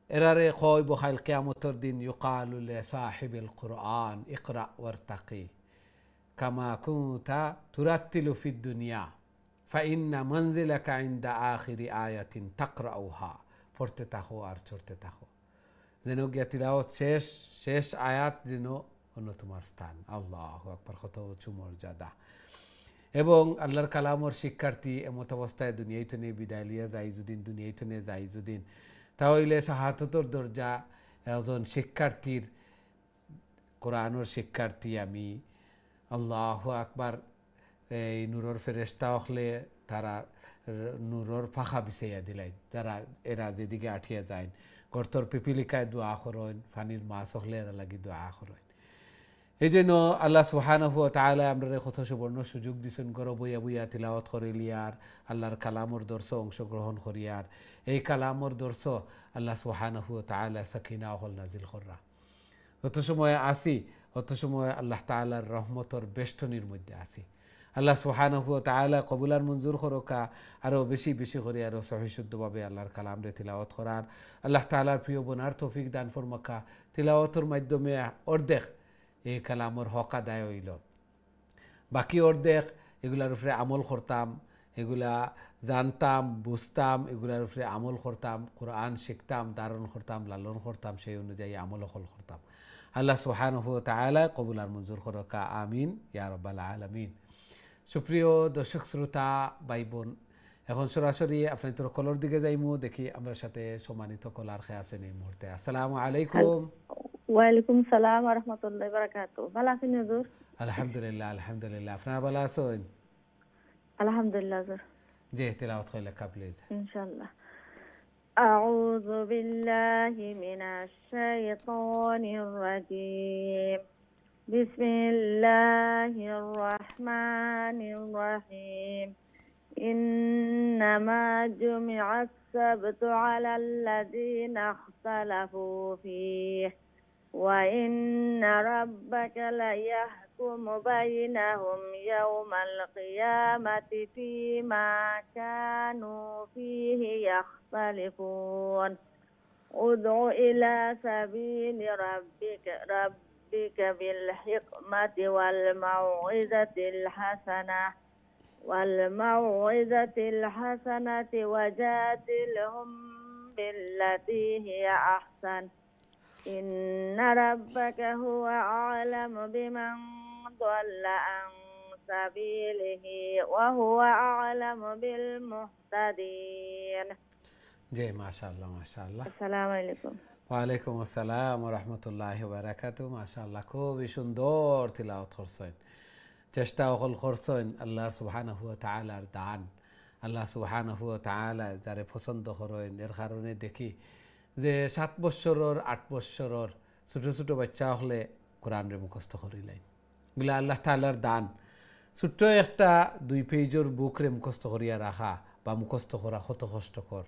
এরারে কয় বখাইল কিয়ামতের দিন ইউকালু লিসাহিবিল কোরআন ইকরা ওয়ারতাকি কামা কুনতা তুরাত্তিলু ফিদ দুনিয়া ফাইন্না মানজিলাকা ইনদা আখিরি আয়াতিন তাকরাউহা পড়তে থাকো আর চড়তে থাকো যেন গিয়া তিলাওয়াত শেষ আয়াত যেন অন্য তোমার স্থান আল্লাহু আকবার কত উঁচু মর্যাদা এবং আল্লাহর কালামর শিক্ষার্থী এমত অবস্থায় দুনিয়াতে নিয়ে বিদায় লিয়া যাই যদিন দুনিয়াতে নিয়ে যাই যদিন তাহলে শাহাদাতের দরজা একজন শিক্ষার্থীর কোরআনের শিক্ষার্থী আমি আল্লাহু আকবার এই নূরের ফেরেশতা হলে তারা নূরের ফাঁকা বিছাইয়া দিলাই তারা এরা যেদিকে আঠিয়া যায় গর্তর পিপিলিকায় দোয়া করেন ফানির মাছ হলে এরা লাগি দোয়া করেন এই জন্য আল্লাহ সুবহানাহু ওয়া তাআলা আমরা কত সুবর্ণ সুযোগ দিছেন ঘর বইয়া বইয়া তিলাওয়াত করিলিয়ার আল্লাহর কালামর দর্শ অংশগ্রহণ করিয়ার এই কালামর দর্শ আল্লাহ সুবহানাহু ওয়া তাআলা সাকিনা হল নাজিল কররা অত সময় আসি অত সময় আল্লাহ তাআলার রহমতর বেষ্টনীর মধ্যে আসি আল্লাহ সুবহানাহু ওয়া তাআলা কবুলার মঞ্জুর করকা আরও বেশি বেশি করে আরও সহিশুদ্ধভাবে আল্লাহর কালামরে তিলাওয়াত করার আল্লাহ তাআলার প্রিয় বোনার তৌফিক দান ফরমাকা তিলাওয়াতের মাধ্যমে অর্ধেক এই কালামর হক আদায় হইল বাকি অর্ধেক এগুলার উপরে আমল করতাম এগুলা জানতাম বুঝতাম এগুলার উপরে আমল করতাম কোরআন শিখতাম ধারণ করতাম লালন করতাম সেই অনুযায়ী আমল করতাম আল্লাহ সুবহানাহু ওয়া তাআলা কবুল আর মঞ্জুর করকা আমিন ইয়া রাব্বাল আলামিন সুপ্রিয় দর্শক শ্রোতা ভাই বোন এখন সরাসরি আপনাদের কলর দিকে যাইমু দেখি আমার সাথে সম্মানিত কলার খেয়ে আছেন এই মুহূর্তে আসসালামু আলাইকুম ওয়ালাইকুম সালাম ওয়া রাহমাতুল্লাহি ওয়া বারাকাতুহু ভালো আছেন হুজুর আলহামদুলিল্লাহ আলহামদুলিল্লাহ আপনারা ভালো আছেন আলহামদুলিল্লাহ হুজুর জি তেলাওয়াত কইলে প্লিজ ইনশাআল্লাহ أعوذ بالله من الشيطان الرجيم بسم الله الرحمن الرحيم إنما جمع السبت على الذين اختلفوا فيه وإن ربك ليحكم بينهم يوم القيامة فيما كانوا فيه يختلفون ادع إلى سبيل ربك بالحكمة والموعظة الحسنة وجادلهم بالتي هي أحسن إن ربك هو أعلم بمن ضل عن سبيله وهو أعلم بالمهتدين জি মাশাআল্লাহ মাশাআল্লাহ السلام عليكم ওয়ালাইকুম আসসালাম ওয়া রাহমাতুল্লাহি ওয়া বারাকাতুহু মাশাআল্লাহ খুবই সুন্দর তিলাওয়াত করছেন চেষ্টা অকল করছেন আল্লাহ সুবহানাহু ওয়া তাআলার দান আল্লাহ সুবহানাহু ওয়া তাআলা যারে পছন্দ করেন এর কারণে দেখি যে 7 বছরের 8 বছরের ছোট ছোট বাচ্চা হলে কোরআনের মুখস্থ করিলেন এগুলো আল্লাহ তাআলার দান ছোট্ট একটা 2 পেজের বুকরে মুখস্থ করিয়া রাখা বা মুখস্থ করা কত কষ্টকর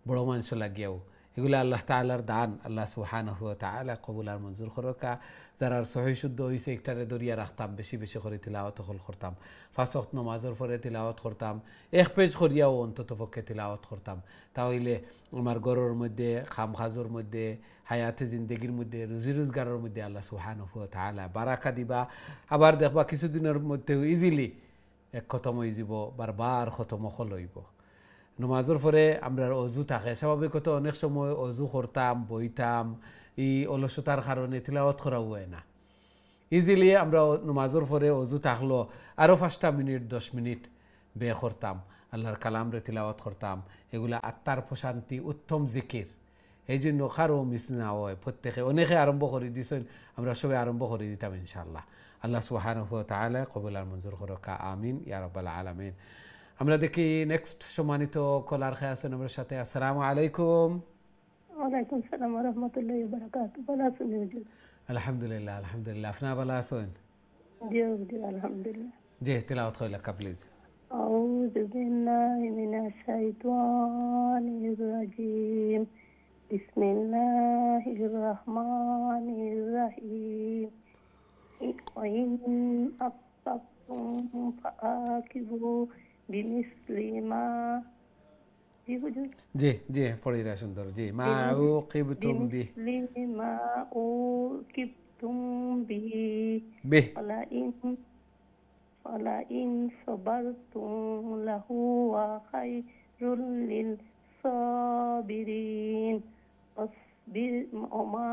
বড় মানুষ লাগিয়াও এগুলো আল্লাহ তাআলার দান আল্লাহ সুবহানাহু ওয়া তাআলা কবুল আর মঞ্জুর করকা যারা সহি শুদ্ধ হইছে একটারে দরিয়া রাখতাম বেশি বেশি করে তিলাওয়াত করতাম 5 ওয়াক্ত নামাজের পরে তিলাওয়াত করতাম 1 পেজ করিয়াও অন্তত পক্ষে তিলাওয়াত করতাম তাহলে আমার ঘরের মধ্যে খামখাজের মধ্যে হায়াতে জিন্দেগির মধ্যে রুজি রোজগারের মধ্যে আল্লাহ সুবহানাহু ওয়া তাআলা বারাকা দিবা আবার দেখবা কিছুদিনের মধ্যে ইজিলি এক খতম হয়ে যাব বারবার খতম হইব নমাজের পরে আমরা অজু থাকে স্বাভাবিকত অনেক সময় অজু করতাম বইতাম এই অলসতার কারণে তিলাওয়াত করা হয় না ইজিলি আমরা নমাজের পরে অজু থাকলো আরও 5 মিনিট 10 মিনিট বে করতাম আল্লাহর কালামরে তিলাওয়াত করতাম এগুলা আত্মার প্রশান্তি উত্তম জিকির এই জন্য কারো মিস না হয় প্রত্যেকে অনেকে আরম্ভ করে দিয়েছেন আমরা সবাই আরম্ভ করে দিতাম ইনশাআল্লাহ আল্লাহ সুবহানাহু ওয়া তাআলা কবুল আর মঞ্জুর করকা আমিন ইয়া রাব্বাল আলামিন আমরা দেখি নেক্সট সম্মানিত কলার খেয়ে আছেন আমার সাথে আসসালামু আলাইকুম ওয়ালাইকুম সালাম ওয়া রাহমাতুল্লাহি ওয়া বারাকাতুহু ভালো আছেন হুজুর আলহামদুলিল্লাহ আলহামদুলিল্লাহ আপনারা ভালো আছেন জি হুজুর আলহামদুলিল্লাহ জি তেলাওয়াত কইলা প্লিজ আউযু বিল্লাহি মিনাশ শাইতানির রাজীম বিসমিল্লাহির রহমানির রহিম ওয়াইন আত্তাকুম ফাআকিবু বিমিসলিমা জি হুজুর জি জি ফরিদা সুন্দর জি মা উকিবতুম বিমা উকিবতুম বি فلا إن صبرتم لهو خير للصابرين واصبر وما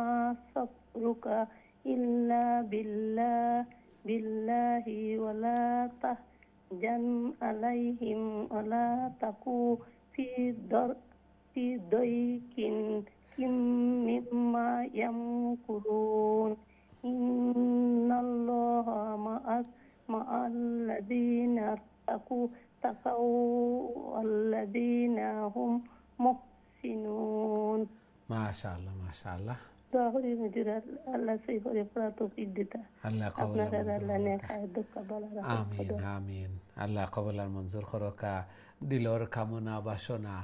صبرك إلا بالله ولا تحزن عليهم ولا تكو في ضيق مما يمكرون إن الله مع الذين اتقوا والذين هم محسنون মাশাআল্লাহ মাশাআল্লাহ দোয়া করি হুজুর আল্লাহ সেই করে পুরা তৌফিক দিতা আল্লাহ কবুল আর আপনার মঞ্জুর আল্লাহ নেক করুকা। হায়াত দুঃখ বালা আমিন আমিন। আল্লাহ কবুল আর মঞ্জুর করুকা। দিলর কামনা বাসনা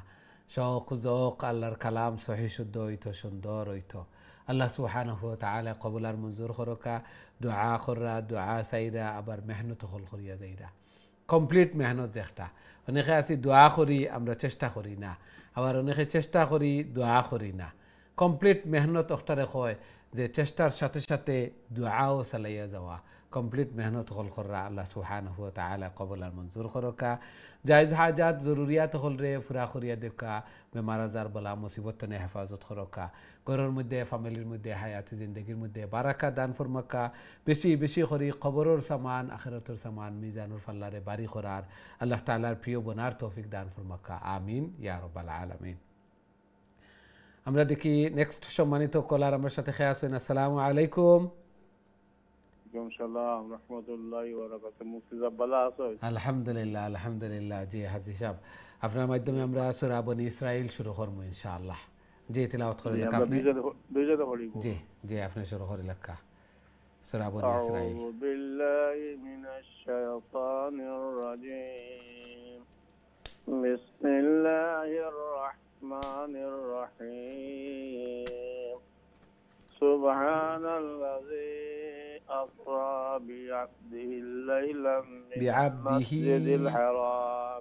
শৌক জোক আল্লাহর কালাম সহি শুদ্ধ হইতো, সুন্দর হইতো। আল্লাহ সুবহানাহু ওয়া তাআলা কবুল আর মঞ্জুর করুকা। দোয়া কররা, দোয়া চাইরা, আবার মেহনত হল করিয়া যাইরা। কমপ্লিট মেহনত যেটা, অনেকে আছি দোয়া করি আমরা চেষ্টা করি না, আবার অনেকে চেষ্টা করি দোয়া করি না। কমপ্লিট মেহনত ওটারে কয় যে চেষ্টার সাথে সাথে দোয়াও চালাইয়া যাওয়া। কমপ্লিট মেহনত হল করা। আল্লাহ সুবহানাহু ওয়া তাআলা কবুল আর মঞ্জুর করুকা। জায়েজ হাজাত জরুরিয়াত হল রে ফুরা করিয়া দেখা। বেমার আজার বলা মুসিবত নে হেফাজত করুকা। ঘরের মধ্যে, ফ্যামিলির মধ্যে, হায়াতি জিন্দগির মধ্যে বারাকা দান ফরমাকা। বেশি বেশি করি কবরের সামান, আখিরাতের সামান, মিজানুর ফাল্লারে বাড়ি করার আল্লাহ তাআলার প্রিয় বনার তৌফিক দান ফরমাকা। আমিন ইয়া রাব্বাল আলামিন। আমরা দেখি নেক্সট সম্মানিত কলার আমার সাথে খেয়ে আসেন। আসসালামু আলাইকুম। সালাম রহমতুল্লাহি ওয়া বারাকাতুহু। মুফতি সাহেব ভালো আছেন? আলহামদুলিল্লাহ আলহামদুলিল্লাহ। জি হাজি সাহেব, আপনার মাধ্যমে আমরা সূরা বনী ইসরাইল শুরু করব ইনশাআল্লাহ। জি তিলাওয়াত করেন আপনি। দুইটা পড়িব। জি জি আপনি শুরু করে লেখা সূরা বনী ইসরাইল। আউযু বিল্লাহি মিনাশ শাইতানির রাজীম। বিসমিল্লাহির রাহমানির রহিম। সুবহানাল্লাযী أسرى بعبده ليلا من المسجد الحرام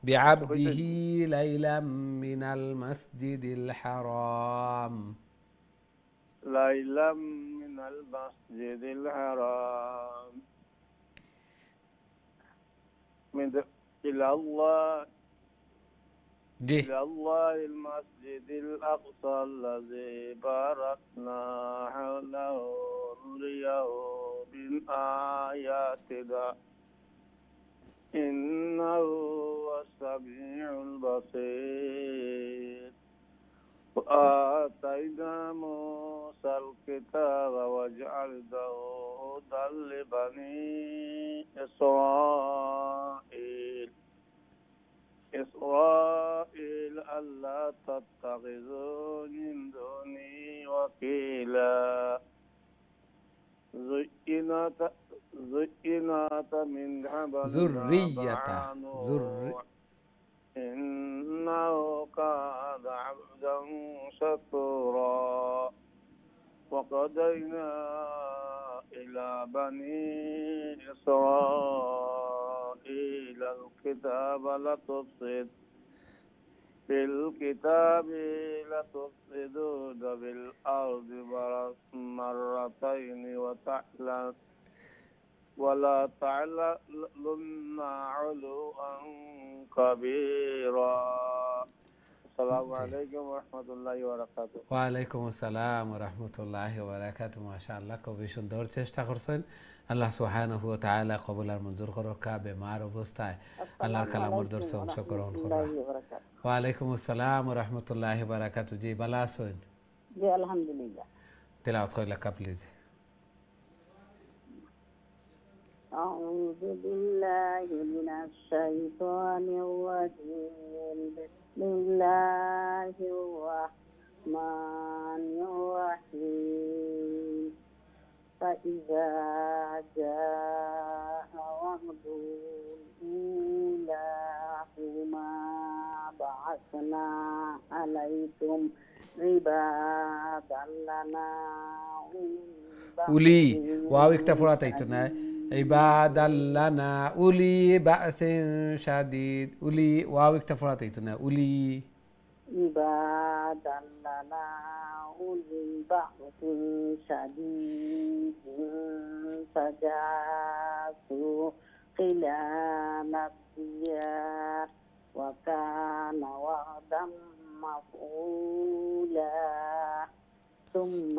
بعبده ليلا من المسجد الحرام ليلا من المسجد الحرام إلى الله إلى الله المسجد الأقصى الذي باركنا حوله لنريه من آياتنا إنه هو السميع البصير. وآتينا موسى الكتاب وجعلناه هدى لبني إسرائيل ألا تتخذوا من دوني وكيلا. زينة من ذرية إنه كان عبدا شكورا. وقضينا إلى بني إسرائيل الكتاب لتفسدون بالأرض مرتين ولا تعلن علوا كبيرا. السلام عليكم ورحمة الله وبركاته. ওয়ালাইকুম আসসালাম ওয়া রাহমাতুল্লাহি ওয়া বারাকাতুহু। মাশাআল্লাহ, খুবই সুন্দর চেষ্টা করছেন। আল্লাহ সুবহানাহু ওয়া তাআলা কবুল আর মঞ্জুর করুকা। বেমার অবস্থায় আল্লাহর কালামের দর্শে অংশগ্রহণ করুন। ওয়ালাইকুম আসসালাম ওয়া রাহমাতুল্লাহি ওয়া বারাকাতুহু। জি ভালো আছেন? জি আলহামদুলিল্লাহ। তেলাওয়াত করে লেখা প্লিজ। أعوذ بالله من الشيطان الرجيم. بسم الله الرحمن الرحيم. فإذا جاء وعد أولاهما بعثنا عليكم عبادا لنا উলি ওয়াও একটা ফোড়াতে হইতো না। ইবাদাল্লানা উলি বাসিন শাদীদ। উলি ওয়াও একটা ফোড়াতে হইতো না। উলি ইবাদাল্লানা উলি বাসিন শাদীদ ফাজাসু খিলালাদ দিয়ার ওয়া কানা ওয়াদাম মাফউলা. ثم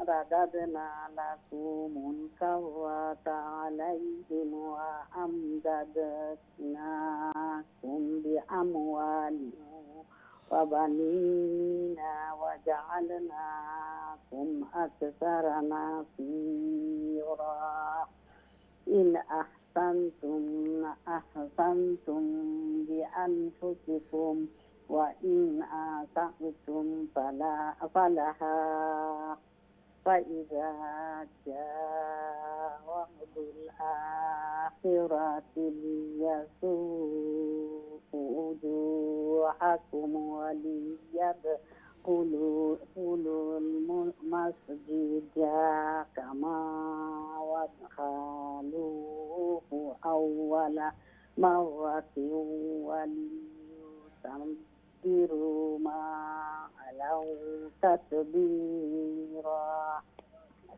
رددنا لكم الكرة عليهم وأمددناكم بأموال وبنين وجعلناكم أكثر نفيرا. إن أحسنتم أحسنتم لأنفسكم وإن آسأتم فلها فإذا جاء وعد الآخرة ليسوء وجوهكم وليدخلوا المسجد كما ودخلوه أول مرة وليتبروا ما علوا تتبيرا.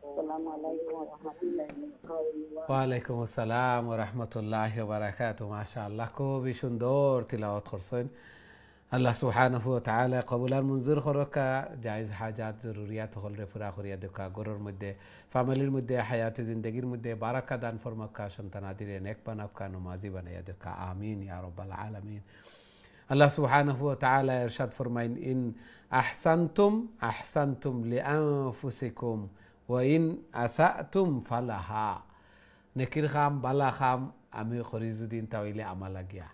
السلام عليكم ورحمة الله وبركاته. ওয়ালাইকুম আসসালাম ওয়া রাহমাতুল্লাহি ওয়া বারাকাতুহু। মাশাআল্লাহ, খুবই সুন্দর তিলাওয়াত করছেন। আল্লাহ সুবহানাহু ওয়া তাআলা কবুলার মঞ্জুর করকা, জায়েজ হাজাত জরুরিয়াত হলরে পুরা করিয়া দেখা, গরর মধ্যে ফ্যামিলির মধ্যে হায়াতে জিন্দেগির মধ্যে বারাকা দান ফরমাক্কা, সন্তানাদিরে নেক বানাক্কা, নমাজি বানাইয়া দেখা। আমিন ইয়া রাব্বাল আলামিন। আল্লাহ সুবহানাহু ওয়া তাআলা ইরশাদ ফরমাইন, ইন আহসানতুম আহসানতুম লিআনফুসিকুম ওয়া ইন আসাতুম ফালাহা। নেকির খাম বালা খাম আমি করি যদি তাহলে আমার লাগিয়া,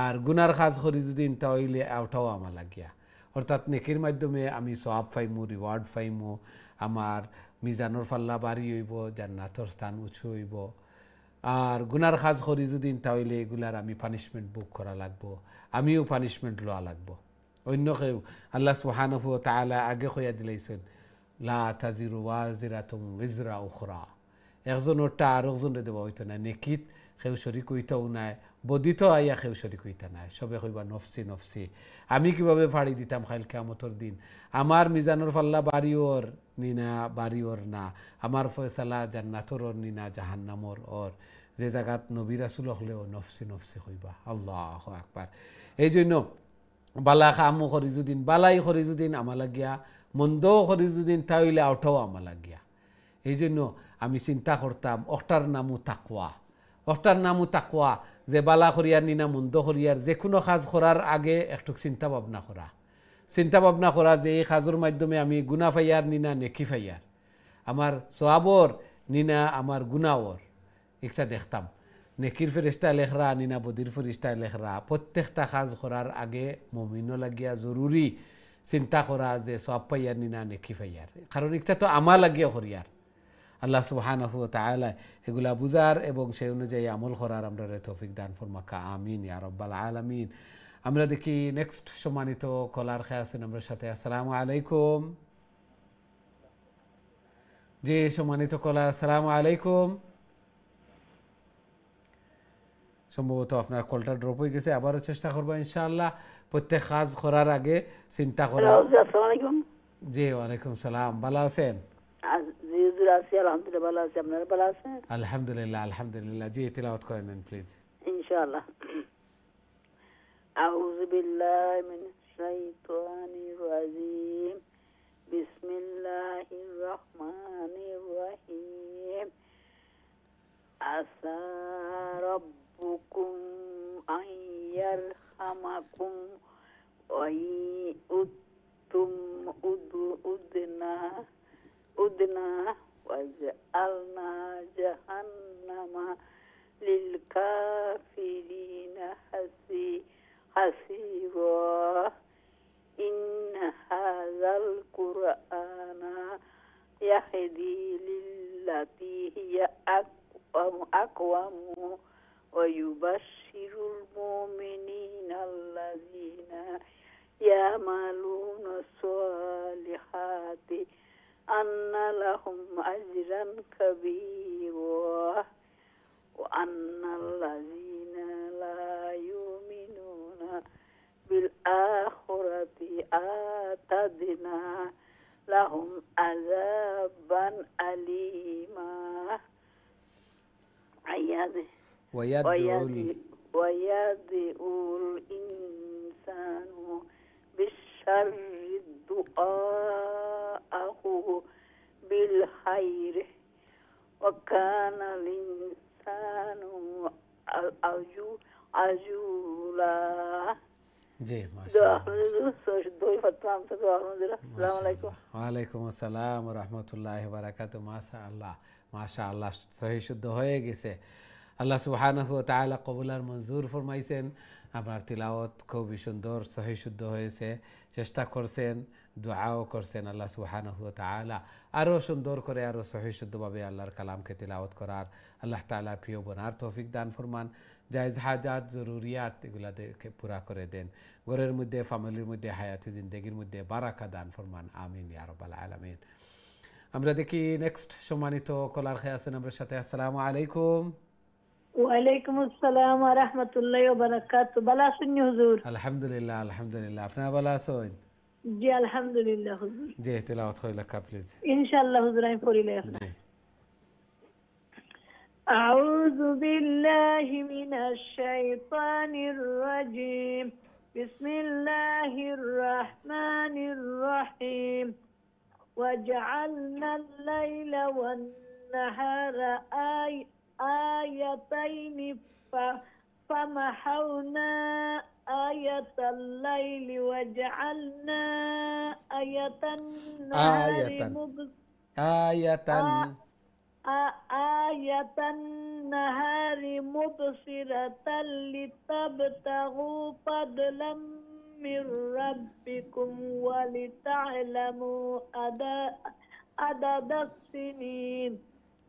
আর গুনার কাজ করি যদি তাহলে আউটাও আমার লাগিয়া। অর্থাৎ নেকির মাধ্যমে আমি সওয়াব পাইমু, রিওয়ার্ড পাইমু, আমার মিজানোর ফাল্লা বাড়ি হইব, জান্নাতর স্থান উঁচু হইব। আর গুনার কাজ করি যদি তাহলে এগুলার আমি পানিশমেন্ট বুক করা লাগবো, আমিও পানিশমেন্ট লওয়া লাগবো। অন্য কেউ আল্লাহ সুবহানাহু ওয়া তাআলা আগে কইয়া দিলাইছেন, লা তাজিরু ওয়াজিরাতুম উজরা উখরা। একজনেরটা আর একজনের দেওয়া হইতো না, নেকিত কেউ শরিক হইতাও নাই, বদিত আইয়া কেউ শরিক হইতা নাই, সবে কইবা নফসি নফসি। আমি কিভাবে ফাড়ি দিতাম খাইল কিয়ামতের দিন, আমার মিজানোর ফাল্লা বাড়িওর নিনা বাড়িওর না, আমার ফয়সালা জান্নাতর ওর নিনা জাহান্নামর ওর। যে জায়গাত নবী রাসূল হলেও নফসি নফসি কইবা। আল্লাহু আকবার। এই জন্য বালা খামো খরিজুদ্দিন, বালাই খরিজুদ্দিন আমার লাগিয়া, মন্দও খরিজুদ্দিন তাইলে আউটাও আমার লাগিয়া। এই জন্য আমি চিন্তা করতাম অক্টার নামও তাকওয়া, অক্টার নামও তাকওয়া, যে বালা করিয়ার নিনা মন্দ করিয়ার যে কোনো কাজ করার আগে একটু চিন্তা ভাবনা করা, চিন্তা ভাবনা করা যে এই কাজের মাধ্যমে আমি গুনাহ ফাইয়ার নিনা নেকি ফাইয়ার, আমার সওয়াবর নিনা আমার গুনাহর। একটা দেখতাম নেকির ফেরেশতা লেখরা নিনা বদির ফেরেশতা লেখরা, প্রত্যেকটা কাজ করার আগে মুমিনও লাগিয়া জরুরি চিন্তা করা যে সওয়াব পাইয়ার নিনা নেকি ফাইয়ার, কারণ এটা তো আমার লাগিয়া করিয়ার। আল্লাহ সুবহানাহু ওয়া তাআলা এগুলা বুঝার এবং সেই অনুযায়ী আমল করার আমরা তৌফিক দান ফরমাকা। আমিন ইয়া রাব্বাল আলামিন। আমরা দেখি নেক্সট সম্মানিত কলার খেয়ে আছেন আমার সাথে। আসসালামু আলাইকুম। জি সম্মানিত কলার, আসসালামু আলাইকুম। সম্ভবত আপনার কলটা ড্রপ হয়ে গেছে, আবারও চেষ্টা করবো ইনশাআল্লাহ। প্রত্যেক কাজ করার আগে চিন্তা করা। আসসালামু আলাইকুম। জি ওয়ালাইকুম সালাম, ভালো আছেন? জি হুজুর আছি, আলহামদুলিল্লাহ ভালো আছি। আপনারা ভালো আছেন? আলহামদুলিল্লাহ আলহামদুলিল্লাহ। জি তিলাওয়াত করেন প্লিজ। ইনশাআল্লাহ। আউযু বিল্লাহি মিনাশ শাইতানির রাজিম। বিসমিল্লাহির রহমানির রহিম। আসা রাব্বুকুম আন ইয়ারহামাকুম ওয়া ইউতুম উদনা ওয়াজআলনা জাহান্নামা লিল কাফিরিনা হাসীরা। ইন্না হাযাল কুরআনা ইয়াহদি লিল্লাতী হিয়া আকওয়াম ওয়া ইউবাশশিরুল মুমিনিনা আল্লাযীনা ইয়ামালুনা الصالحات أن لهم أجرا كبيرا وأن الذين لا يؤمنون بالآخرة أعتدنا لهم عذابا أليما. ويدعو الإنسان بالشر دعاءه بالخير وكان الإنسان عجولا. জি মাশাআল্লাহ। আসসালামু আলাইকুম। ওয়ালাইকুম আসসালাম ওয়া রাহমাতুল্লাহি ওয়া বারাকাতুহু। মাশাআল্লাহ মাশাআল্লাহ, সহি শুদ্ধ হয়ে গেছে। আল্লাহ সুবহানাহু ওয়া তাআলা কবুল আর মঞ্জুর ফরমাইছেন। আপনার তিলাওয়াত খুবই সুন্দর সহি শুদ্ধ হয়েছে, চেষ্টা করছেন, দোয়াও করছেন। আল্লাহ সুবহানাহু ওয়া তাআলা আরও সুন্দর করে আরও সহি শুদ্ধভাবে আল্লাহর কালামকে তিলাওয়াত করার, আল্লাহ তাআলার প্রিয় বোনার তৌফিক দান ফরমান। জায়েজ হাজাত জরুরিয়াত এগুলাদেরকে পুরা করে দেন। ঘরের মধ্যে, ফ্যামিলির মধ্যে, হায়াতি জিন্দেগির মধ্যে বারাকা দান ফরমান। আমিন ইয়া রাব্বাল আলামিন। আমরা দেখি নেক্সট সম্মানিত কলার খেয়ে আছেন আমার সাথে। আসসালামু আলাইকুম। ওয়ালাইকুম আসসালাম ওয়া রাহমাতুল্লাহি ওয়া বারাকাতুহু। ভালো আছেন হুজুর? আলহামদুলিল্লাহ আলহামদুলিল্লাহ। আপনারা ভালো আছেন? জি আলহামদুলিল্লাহ হুজুর। জি তেলাওয়াত কইলা কা প্লিজ। ইনশাআল্লাহ হুজুর আমি পড়িলে এখন। জি। আউযু বিল্লাহি মিনাশ শাইতানির রাজীম। বিসমিল্লাহির রাহমানির রহিম। وجعلنا الليل والنهار آيتين فمحونا آية الليل وجعلنا آية النهار آية النهار مبصرة لتبتغوا فضلا من ربكم ولتعلموا عدد السنين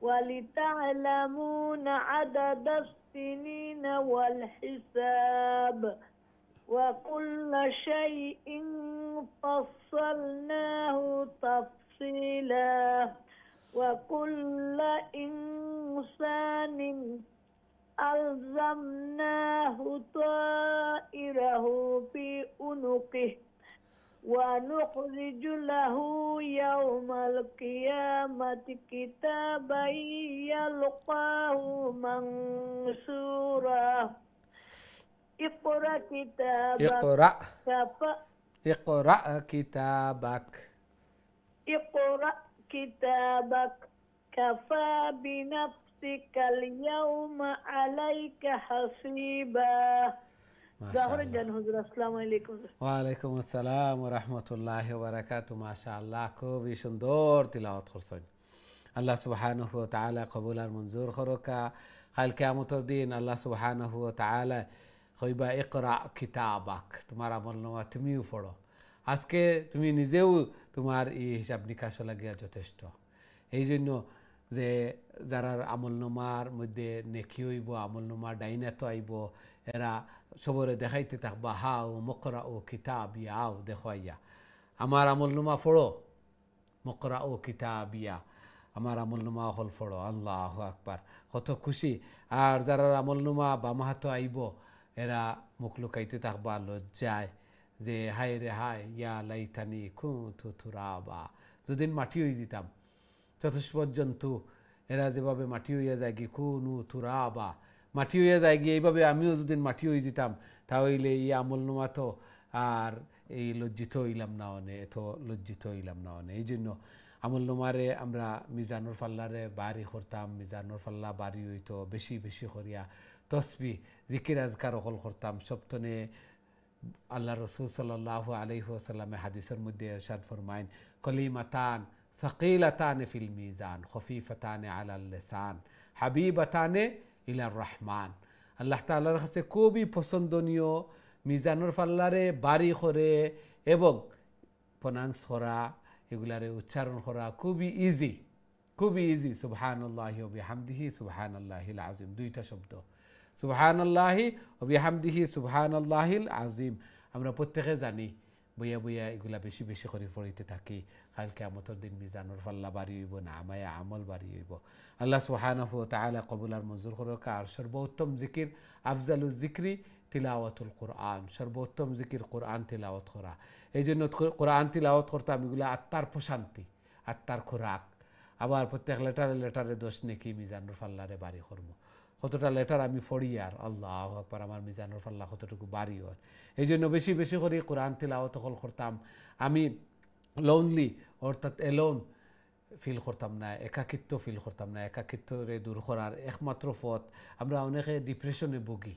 ولتعلمون عدد السنين والحساب وكل شيء فصلناه تفصيلا وكل إنسان ألزمناه طائره في عنقه ونخرج له يوم القيامة كتابا يلقاه منشورا اقرأ كتابك اقرأ كتابك اقرأ كتابك كفى بنفسك اليوم عليك حسيبا. ওয়ালাইকুম আসসালাম ওয়া রাহমাতুল্লাহি ওয়া বারাকাতুহু। মাশাআল্লাহ, খুবই সুন্দর তিলাওয়াত করছেন। আল্লাহ সুবহানাহু ওয়া তাআলা কবুল আর মঞ্জুর করুকা। কাল কিয়ামতের দিন আল্লাহ সুবহানাহু ওয়া তাআলা কইবা ইকরা কিতাবাক, তোমার আমলনামা তুমিও পড়ো। আজকে তুমি নিজেও তোমার এই হিসাব নিকাশ লাগিয়া যথেষ্ট। এই জন্য যে যারা আমলনামার মধ্যে নেকি হইব, আমলনামা ডাইনাত আইব, এরা সবরে দেখাইতে থাকবা হাও মকরা ও কিতাব ইয়াও দেখাইয়া আমার আমলনামা পড়ো, মকরা ও কিতাব ইয়া আমার আমলনামা হল পড়ো। আল্লাহু আকবার, কত খুশি। আর যারা আমলনামা বামা হাতে আইব এরা মুখ লুকাইতে থাকবা লজ্জায় যে হায় রে হায়, ইয়া লাইতানি কুনতু তুরাবা, যদিন মাটি হয়ে যেতাম। চতুষ্পদ জন্তু এরা যেভাবে মাটি হইয়া যায় গিয়ে কুনু তুরাবা, মাটি হইয়া যায় গিয়ে এইভাবে আমিও যদি মাটি হয়ে যেতাম তাহলে এই আমলনামা তো আর এই লজ্জিত হইলাম না অনে, এত লজ্জিত হইলাম না অনে। এই জন্য আমলনামারে আমরা মিজানুর ফাল্লারে বাড়ি করতাম, মিজানুর ফাল্লা বাড়ি হইতো বেশি বেশি করিয়া তসবি জিকির আজকার অকল করতাম। সপ্তনে আল্লাহ রসুল সাল্লাল্লাহু আলাইহি ওয়াসাল্লামে হাদিসের মধ্যে ইরশাদ ফরমাইন কলিমাতান সাকিলাতান ফিল মিজান খফিফাতান আলাল লিসান হাবিবাতান ইলার রহমান। আল্লাহ তাআলার কাছে খুবই পছন্দনীয় মিজানুর ফাল্লারে বাড়ি করে এবং প্রনাউন্স করা, এগুলারে উচ্চারণ করা খুবই ইজি, খুবই ইজি। সুবহানাল্লাহি ওয়া বিহামদিহি সুবহানাল্লাহিল আযীম, দুইটা শব্দ, সুবহানাল্লাহি ওয়া বিহামদিহি সুবহানাল্লাহিল আযীম। আমরা প্রত্যেকে জানি, বইয়া বইয়া এগুলা বেশি বেশি করে পড়িতে থাকি। কাল কিয়ামতের দিন মিজানুর ফাল্লা বাড়ি হইব না, আমায়া আমল বাড়ি হইব। আল্লাহ সুবহানাহু ওয়া তাআলা কবুল আর মঞ্জুর করুক। আর সর্বোত্তম জিকির আফজালুল জিকরি তিলাওয়াতুল কোরআন, সর্বোত্তম জিকির কোরআন তিলাওয়াত করা। এই জন্য কোরআন তিলাওয়াত করতাম, এগুলো আত্মার প্রশান্তি, আত্মার খোরাক। আবার প্রত্যেক লেটারে লেটারে দোষ নেকি মিজানুর ফাল্লারে বাড়ি করব। কতটা লেটার আমি পড়ি আর আল্লাহু আকবার, আমার মিজানুর ফাল্লা কতটুকু বাড়ি হয়। এই জন্য বেশি বেশি করে কোরআন তিলাওয়াত করতাম। আমি লোনলি অর্থাৎ এলোন ফিল করতাম না, একাকিত্ব ফিল করতাম না। একাকিত্বরে দূর করার একমাত্র পথ, আমরা অনেকে ডিপ্রেশনে ভুগি,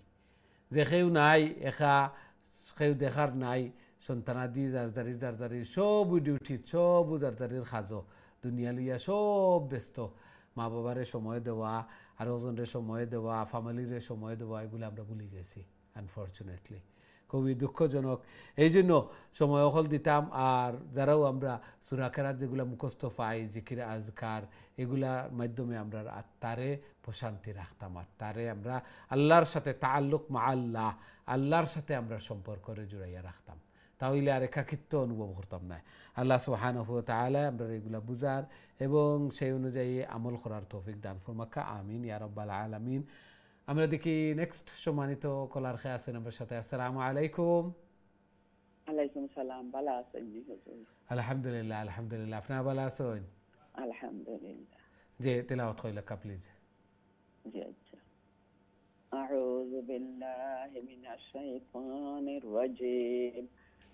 যে কেউ নাই, একা কেউ দেখার নাই, সন্তানাদি জারজারির জারজারির সব ডিউটি, সব জারজারির খাজো, দুনিয়া লইয়া সব ব্যস্ত, মা বাবারে সময় দেওয়া আর ওজনের সময় দেওয়া, ফ্যামিলির সময় দেওয়া, এগুলো আমরা ভুলে গেছি আনফর্চুনেটলি। খুবই দুঃখজনক। এই জন্য সময় অকল দিতাম। আর যারাও আমরা সূরা কেরাত যেগুলো মুখস্থ পাই, জিকির আজকার, এগুলার মাধ্যমে আমরা আত্মারে প্রশান্তি রাখতাম, আত্মারে আমরা আল্লাহর সাথে তাআল্লুক মা আল্লাহ, আল্লাহর সাথে আমরা সম্পর্করে জুড়াইয়া রাখতাম। তাহলে আর একাকিত্ব অনুভব করতাম না। আল্লাহ সুবহানাহু ওয়া তাআলা আমরা এগুলা বুঝার এবং সেই অনুযায়ী আমল করার তৌফিক দান ফরমাক্কা। আমিন ইয়া রাব্বাল আলামিন। আমরা দেখি নেক্সট সম্মানিত কলার খেয়ে আছেন আমার সাথে। আসসালামু আলাইকুম। আলাইকুম সালাম। ভালো আছেন জি হুজুর? আলহামদুলিল্লাহ, আলহামদুলিল্লাহ। আপনারা ভালো আছেন? আলহামদুলিল্লাহ। জি, তেলাওয়াত কইলা কা প্লিজ। জি আচ্ছা। আউযু বিল্লাহি মিনাশ শাইতানির রাজীম।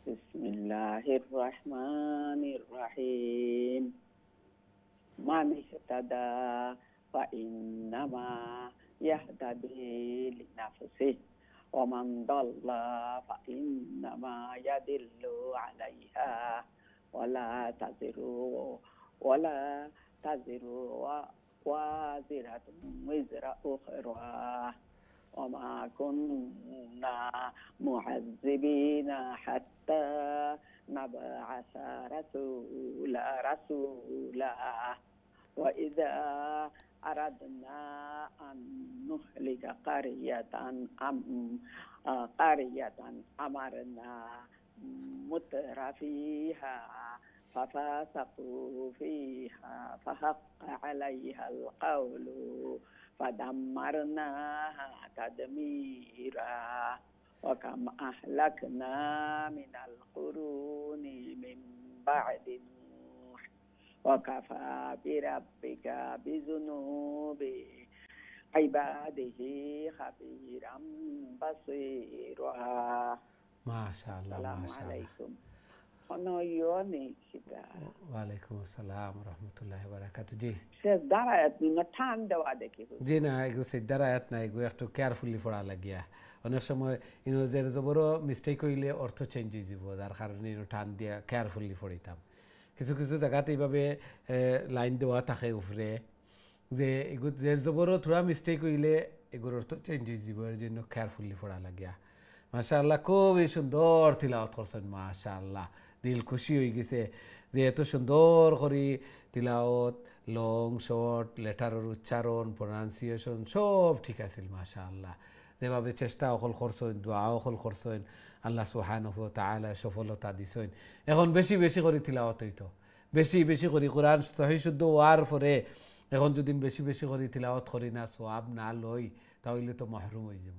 বিসমিল্লাহির রহমানির রহিম। মান ইহতাদা ফা ইন্নামা ইয়াহতাদি লিনাফসিহি ওয়া মান দাল্লা ফা ইন্নামা ইয়াদিল্লু আলাইহা ওয়ালা তাজিরু ওয়াজিরাতুন ওয়িজরা উখরা ওয়া মা কুন্না মুআযযিবিনা হাত্তা নাবআসা রাসূলা ওয়া ইযা আরাদনা আন নুহলিকা কারিয়াতান আমারনা মুতরাফিহা ففسقوا فيها فحق عليها القول فدمرناها تدميرا وكم أهلكنا من القرون من بعد نوح وكفى بربك بذنوب عباده خبيرا بصيرا ما شاء الله ما شاء الله. ওয়ালাইকুম আসসালাম রহমতুল্লাহি ওয়া বারাকাতুহু। জি জি না, এগো সিদ্ধার আয়াত না, এগো একটু কেয়ারফুলি পড়া লাগিয়া। অনেক সময় ইনোজের জবরও মিস্টেক হইলে অর্থ চেঞ্জ হয়ে যাব, যার কারণে টান দিয়া কেয়ারফুলি পড়িতাম। কিছু কিছু জায়গাতে এইভাবে লাইন দেওয়া থাকে উপরে যে এগো জের জবরও থোড়া মিস্টেক হইলে এগুলোর অর্থ চেঞ্জ হয়ে যাব, এর জন্য কেয়ারফুলি পড়া লাগিয়া। মাশাআল্লাহ, খুবই সুন্দর তিলাওয়াত করছেন। মাশাআল্লাহ, দিল খুশি হয়ে গেছে যে এত সুন্দর করে তিলাওয়াত, লং শর্ট, লেটারের উচ্চারণ, প্রনাউন্সিয়েশন সব ঠিক আছিল। মাশাআল্লাহ, যেভাবে চেষ্টা অকল করছেন, দোয়া অকল করছেন, আল্লাহ সুবহানাহু ওয়া তাআলা সফলতা দিছেন। এখন বেশি বেশি করে তিলাওয়াত হইতো, বেশি বেশি করে কোরআন সহি শুদ্ধ হওয়ার পরে এখন যদি বেশি বেশি করে তিলাওয়াত করি না, সওয়াব না লই, তাহলে তো মাহরুম হয়ে যাব।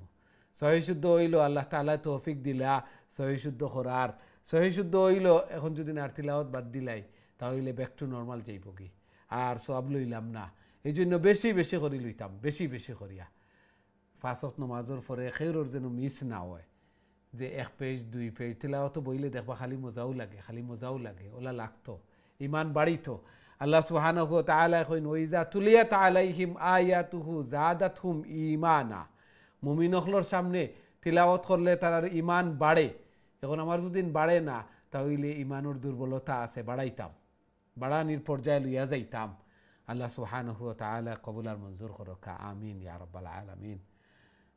সহি শুদ্ধ হইল, আল্লাহ তাআলা তৌফিক দিলা সহি শুদ্ধ করার। সহি শুদ্ধ হইল, এখন যদি আর তিলাওয়াত বাদ দিলাই তাহলে ব্যাক টু নর্মাল যাইব কি, আর সওয়াব লইলাম না। এই জন্য বেশি বেশি করে লইতাম, বেশি বেশি করিয়া। 5 ওয়াক্ত নামাজের পরে খেরর যেন মিস না হয়, যে 1 পেজ 2 পেজ তিলাওয়াত বইলে দেখবা খালি মজাও লাগে, খালি মজাও লাগে, ওলা লাগতো, ইমান বাড়িতো। আল্লাহ সুবহানাহু ওয়া তাআলা কইন ওয়াইজা তুলিয়াত আলাইহিম আয়াতুহু যাদাতহুম ঈমানা। মুমিনগুলোর সামনে তিলাওয়াত করলে তার ইমান বাড়ে। এখন আমার যদি বাড়ে না, তাহলে ইমানের দুর্বলতা আছে, বাড়াইতাম, বাড়ানির পর্যায়ে লইয়া যাইতাম। আল্লাহ সুবহানাহু ওয়া তাআলা কবুল আর মঞ্জুর করুক, আমিন ইয়া রাব্বাল আলামিন।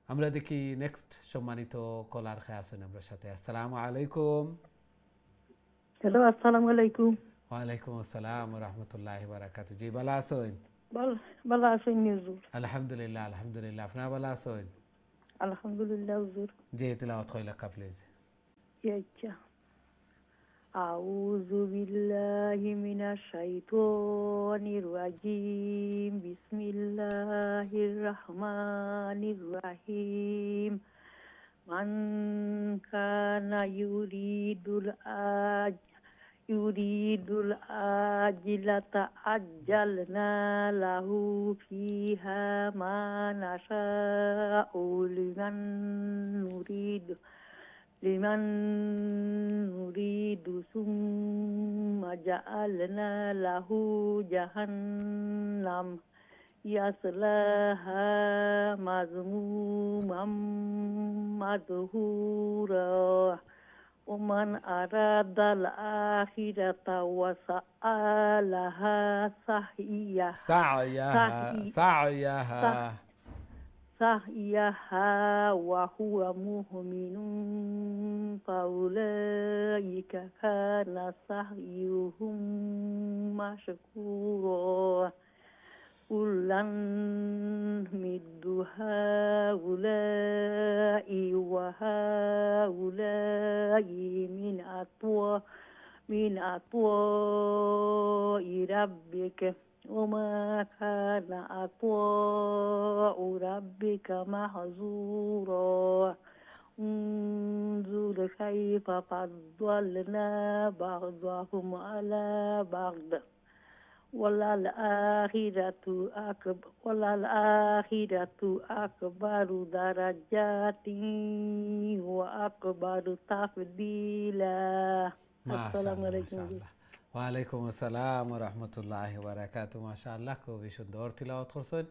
আমরা দেখি নেক্সট সম্মানিত কলার খেয়ে আছেন আমার সাথে। আসসালামু আলাইকুম। হ্যালো, আসসালামু আলাইকুম। ওয়ালাইকুম আসসালাম ওয়া রাহমাতুল্লাহি ওয়া বারাকাতুহু। জি, ভালো আছেন? ভালো আছেন হুজুর? আলহামদুলিল্লাহ, আলহামদুলিল্লাহ। আপনারা ভালো আছেন? আলহামদুলিল্লাহ হুজুর। জি, তিলাওয়াত কইলা কা প্লিজ। আচ্ছা। আউযু বিল্লাহি মিনাশ শাইতানির রাজীম। বিসমিল্লাহির রাহমানির রহিম। মান কানা ইউরিদুল আজিলাতা আজ্জালনা লাহু ফিহা মা নাশাউ লিমান নুরিদু সুম্মা জাআলনা লাহু জাহান্নাম ইয়াসলাহা মাযমুমাম মাদহুরা ومن أراد الآخرة وسعى لها سعيها وهو مؤمن فأولئك كان سعيهم مشكورا كلا نمد هؤلاء وهؤلاء من عطاء ربك وما كان عطاء ربك محظورا انظر كيف فضلنا بعضهم على بعض وللآخرة أكبر درجات وأكبر تفضيلا. ما شاء الله. ওয়ালাইকুম আসসালাম ওয়া রাহমাতুল্লাহি ওয়া বারাকাতুহু। মাশাআল্লাহ, খুবই সুন্দর তিলাওয়াত করছেন।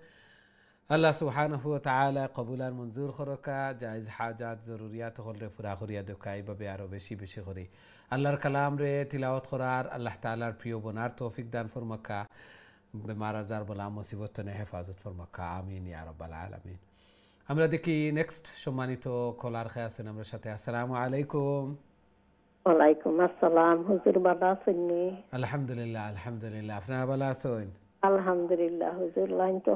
আল্লাহ সুবহানাহু ওয়া তাআলা কবুল আর মঞ্জুর করকা, জায়েজ হাজাত জরুরিয়াত হলরে পুরা করিয়া দেকা, এইভাবে আরো বেশি বেশি করে আল্লাহর কালাম রে তিলাওয়াত করার, আল্লাহ তাআলার প্রিয় বনার তৌফিক দান ফরমাকা, বেমার আজার বলা মুসিবত থেকে হেফাজত ফরমাকা, আমিন ইয়া রাব্বাল আলামিন। আমরা দেখি নেক্সট সম্মানিত কলার খেয়ে আছেন আমার সাথে। আসসালামু আলাইকুম। ওয়ালাইকুম আসসালাম। হুজুর ভালো আছেন? আলহামদুলিল্লাহ আলহামদুলিল্লাহ, আপনারা ভালো আছেন? আলহামদুলিল্লাহ হুজুর, লাইন তো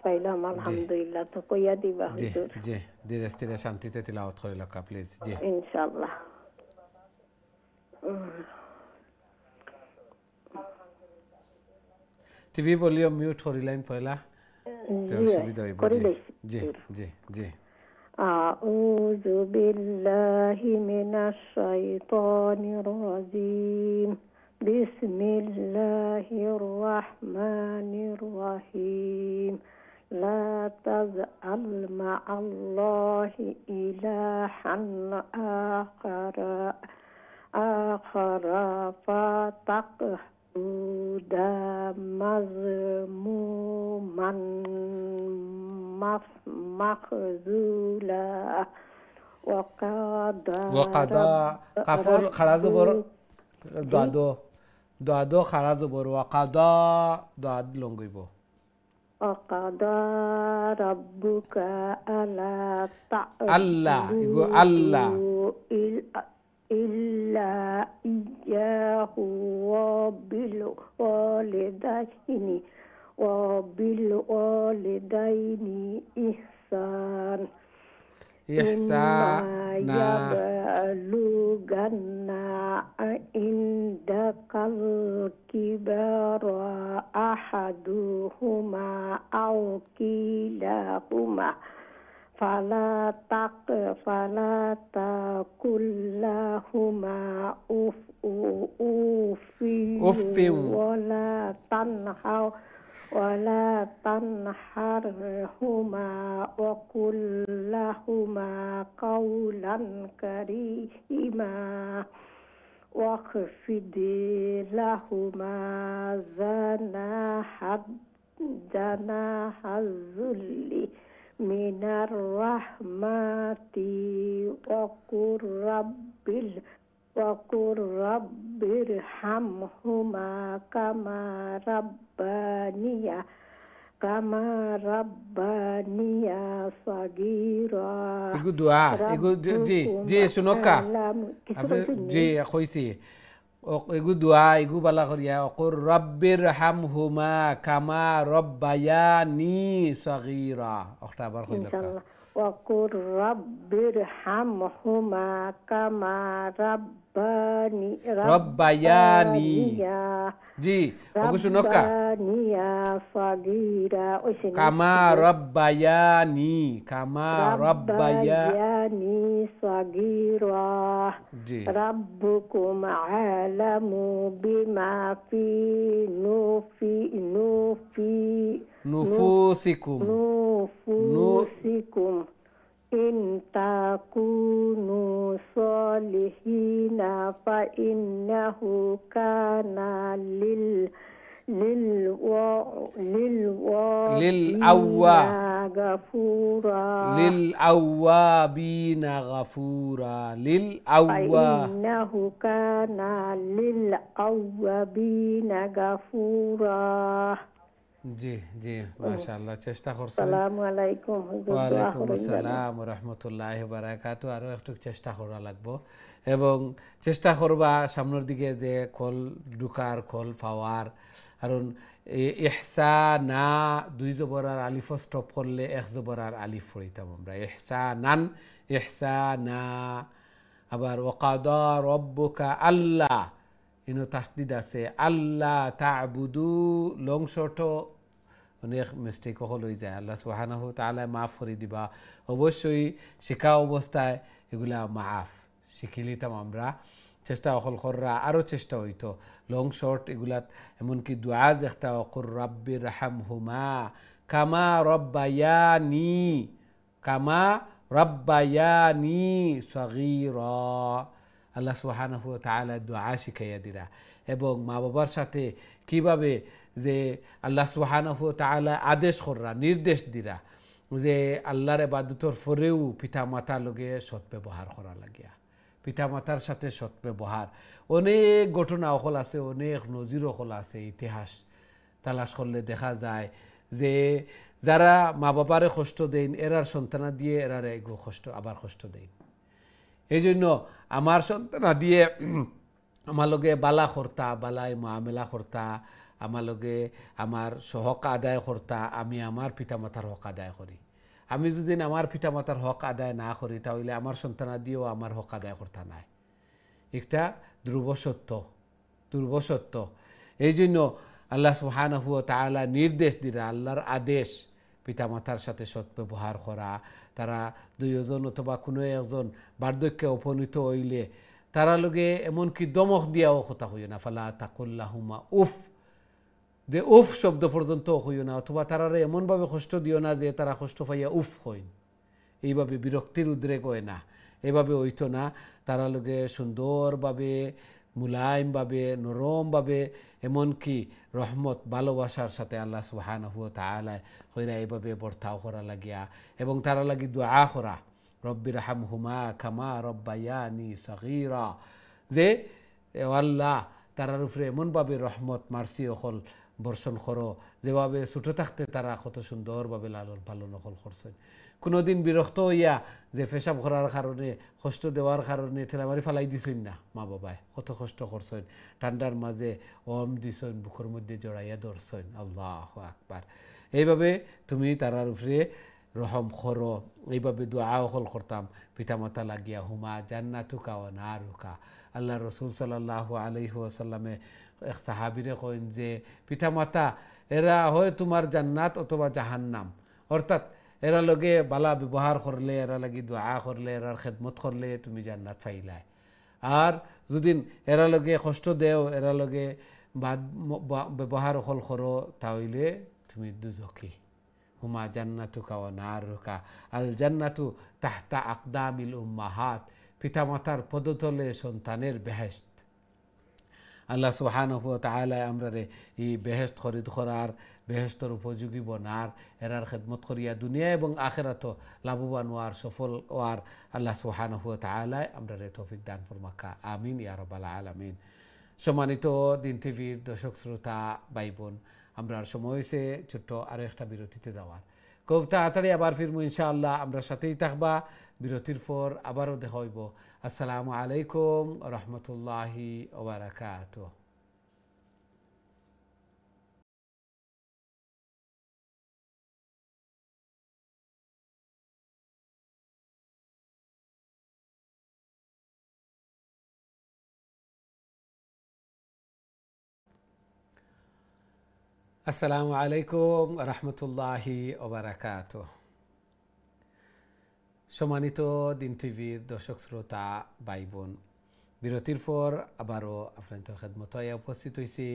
পাইলাম আলহামদুলিল্লাহ। তো কইয়া দিবা হুজুর? জি, ধীরে স্থিরে শান্তিতে তিলাওয়াত করে লকা প্লিজ। জি ইনশাআল্লাহ। টিভি ভলিউম মিউট করিলেন পয়লা তো সুবিধা হইব। জি জি জি। أعوذ بالله من الشيطان الرجيم بسم الله الرحمن الرحيم لا تجعل مع الله إلها آخر فتقعد مذموما مخذولا وقضى قفل خلاص بر دعدو خلاص بر وقضى دعد لونغيبو وقضى ربك ألا الله يقول الله إلا إياه وبالوالدين إحسانا يبلغن عندك الكبر أحدهما أو كلاهما فلا تقل لهما أف ولا تنهرهما وقل لهما قولا كريما واخفض لهما جناح الذل من الرحمة وقل رب ارحمهما كما رباني صغيرا. يقول دعاء يقول جي شنوكا جي خويسي يقول دعاء يقول بلا غريا وقل رب ارحمهما كما ربياني صغيرا. اختبار خيلك وقل رب ارحمهما كما ربياني جي aku sunoka kama rabbayani sagira rabbukum a'lamu bima fi nufusikum in takunu salihina fa innahu kana غفورا للأوابين غفورا فإنه كان للأوابين غفورا জি জি মাশাআল্লাহ চেষ্টা করছেন। আসসালামু আলাইকুম হুজুর, দোয়া ওয়ালাইকুম করেন যেন। আসসালাম ওয়া রাহমাতুল্লাহি ওয়া বারাকাতু। আরো একটু চেষ্টা করা লাগবো এবং চেষ্টা করবা সামনের দিকে যে কল ঢুকার কল পাওয়ার, কারণ ইহসানা দুই জবর আর আলিফ স্টপ করলে এক জবর আর আলিফ পড়িতাম আমরা, ইহসানান ইহসানা। আবার ওয়াকাদা রব্বুকা আল্লাহ, ইনো তাসদিদ আছে, আল্লাহ তা'বুদু লং শর্ট অনেক মিস্টেক হয়ে যায়, আল্লাহ সুবহানাহু ওয়া তাআলা মাফ করে দিবা। অবশ্যই শিখা অবস্থায় এগুলা মাফ শিখিলিতাম আমরা, চেষ্টা অকল কররা আরও চেষ্টা হইতো লং শর্ট এগুলাত। এমনকি দুআজ একটা অকুর রাব্বির রাহমহুমা কামা রব্বায়ানি, কামা রব্বায়ানি সগীরা। আল্লাহ সুবহানাহু ওয়া তাআলা দুআ শিখাইয়া দিরা এবং মা বাবার সাথে কিভাবে যে আল্লাহ সুবহানাহু ওয়া তাআলা আদেশ কররা, নির্দেশ দিরা যে আল্লাহর ইবাদতর পরেও পিতা মাতার লগে সৎ ব্যবহার করা লাগিয়া, পিতা মাতার সাথে সৎ ব্যবহার। অনেক ঘটনা অকল আছে, অনেক নজির অকল আছে, ইতিহাস তালাশ করলে দেখা যায় যে যারা মা বাবারে কষ্ট দেন এরার সন্তানা দিয়ে এরারে কষ্ট আবার কষ্ট দেন। এই জন্য আমার সন্তানা দিয়ে আমার লগে বালা করতা, বালাই মামেলা করতা, আমার লগে আমার হক আদায় করতা, আমি আমার পিতামাতার হক আদায় করি। আমি যদি আমার পিতামাতার হক আদায় না করি তাহলে আমার সন্তানা দিয়েও আমার হক আদায় করতা নাই। একটা ধ্রুব সত্য। এই জন্য আল্লাহ সুবহানাহু ওয়া তাআলা নির্দেশ দিরা, আল্লাহর আদেশ পিতামাতার সাথে সৎ ব্যবহার করা। তারা দুইজন অথবা কোনো একজন বার্ধক্যে উপনীত হইলে তারা লগে এমনকি দমক দিয়াও কথা হইও না, ফালা তাকুল্লাহুমা উফ, যে উফ শব্দ পর্যন্ত হইও না, অথবা তারারে এমনভাবে কষ্ট দিও না যে তারা কষ্ট পাইয়া উফ হইন, এইভাবে বিরক্তির উদ্রেক হয় না, এভাবে হইতো না। তারা লগে সুন্দরভাবে মুলায়মভাবে নরমভাবে এমনকি রহমত ভালোবাসার সাথে আল্লাহ সুবহানাহু ওয়া তাআলা কইরা এইভাবে বর্তাও করা লাগিয়া এবং তারা লাগি দোয়া করা, রব্বির হামহুমা কামা রব্বায়ানি সগীরা, যে আল্লাহ তারার উপরে এমনভাবে রহমত মার্সি অকল বর্ষণ করো যেভাবে ছোটো থাকতে তারা কত সুন্দরভাবে লালন পালন অকল করছেন। কোনোদিন বিরক্ত হইয়া যে পেশাব করার কারণে কষ্ট দেওয়ার কারণে ঠেলামারি ফালাই দিছেন না, মা বাবায় কত কষ্ট করছেন, ঠান্ডার মাঝে ওম দিছেন, বুকের মধ্যে জড়াইয়া ধরছেন, আল্লাহু আকবার। এইভাবে তুমি তারার উপরে রহম করো, এইভাবে দোয়া অকল করতাম পিতামাতা লাগিয়া, হুমা জান্নাতুকা ওয়া নারুকা। আল্লাহ রসুল সাল্লাল্লাহু আলাইহি ওয়াসাল্লামে এক সাহাবীরে কইন যে পিতামাতা এরা হয় তোমার জান্নাত অথবা জাহান্নাম, অর্থাৎ এরা লগে বালা ব্যবহার করলে, এরা লাগি দোয়া করলে, এরার খেদমত করলে তুমি জান্নাত পাইলাই। আর যদি এরা লগে কষ্ট দেও, এরা লগে ব্যবহার অকল করো তাহলে তুমি দুজখী। হুমা জান্নাতুকা ওয়া নারুকা, আল জান্নাতু তাহতা আকদামিল উম্মাহাত, পিতামাতার পদতলে সন্তানের বেহেশত। আল্লাহ সুবহানাহু ওয়া তাআলা আমরারে এই বেহেশত খরিদ করার, বেহেশতর উপযোগী বনার, এরার খেদমত করিয়া দুনিয়া এবং আখিরাত লাভবান হওয়ার, সফল হওয়ার আল্লাহ সুবহানাহু ওয়া তাআলা আমরারে তৌফিক দান ফরমাকা, আমিন ইয়া রাব্বাল আলামিন। সম্মানিত দিন টিভির দর্শক শ্রোতা ভাই বোন, আমরা সময় হয়েছে ছোট্ট আরও একটা বিরতিতে যাওয়ার। খুব তাড়াতাড়ি আবার ফিরবো ইনশাআল্লাহ, আমরা সাথেই থাকবা। বিরতির পর আবারও দেখা হইব। আসসালামু আলাইকুম রহমতুল্লাহি ওয়া বারাকাতুহু। আসসালামু আলাইকুম রহমতুল্লাহি ওয়া বারাকাতুহু। সম্মানিত দিন টিভির দর্শক শ্রোতা ভাই বোন, বিরতির পর আবারও আপনাদের খেদমতে উপস্থিত হয়েছি।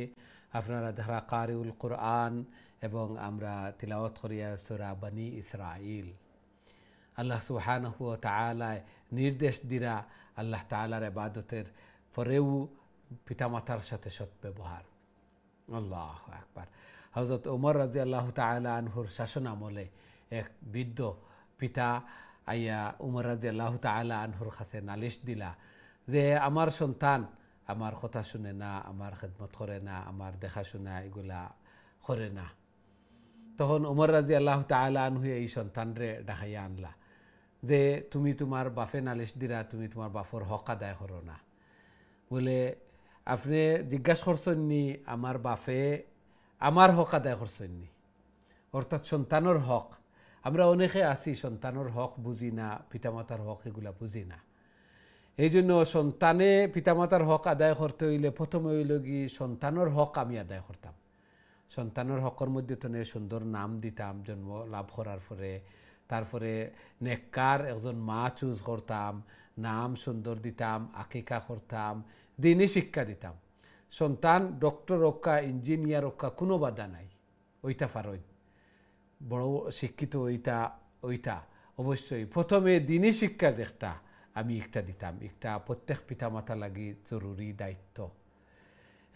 আপনারা যারা কারিউল কোরআন এবং আমরা তিলাওয়াত করিয়া সূরা বনী ইসরাইল, আল্লাহ সুবহানাহু ওয়া তাআলা নির্দেশ দিরা আল্লাহ তাআলার ইবাদতের পরেও পিতামাতার সাথে সৎ ব্যবহার। আল্লাহু আকবার। হযরত ওমর রাদিয়াল্লাহু তাআলা আনহুর শাসন আমলে এক বৃদ্ধ পিতা আইয়া উমর রাদিয়াল্লাহু তাআলা আনহুর কাছে নালিশ দিলা যে আমার সন্তান আমার কথা শুনে না, আমার খেদমত করে না, আমার দেখাশোনা এগুলা করে না। তখন উমর রাদিয়াল্লাহু তাআলা আনহু এই সন্তানরে ডাকাইয়া আনলা যে তুমি তোমার বাপে নালিশ দিরা, তুমি তোমার বাপর হক আদায় করো না। বলে আপনি জিজ্ঞাসা করছেন নি আমার বাপে আমার হক আদায় করছেন নি, অর্থাৎ সন্তানের হক। আমরা অনেকে আছি সন্তানের হক বুঝি না, পিতামাতার হক এগুলা বুঝি না। এই জন্য সন্তানে পিতামাতার হক আদায় করতে হইলে প্রথমে হইল কি সন্তানের হক আমি আদায় করতাম। সন্তানের হকের মধ্যে তো সুন্দর নাম দিতাম জন্ম লাভ করার পরে, তারপরে নেককার একজন মা চুজ করতাম, নাম সুন্দর দিতাম, আকিকা করতাম, দিনই শিক্ষা দিতাম। সন্তান ডক্টর রক্ষা, ইঞ্জিনিয়ার রক্ষা কোনো বাধা নাই, ওইটা পারই বড় শিক্ষিত ওইটা অবশ্যই প্রথমে দিনই শিক্ষা যেটা আমি একটা দিতাম, একটা প্রত্যেক পিতামাতা লাগি জরুরি দায়িত্ব।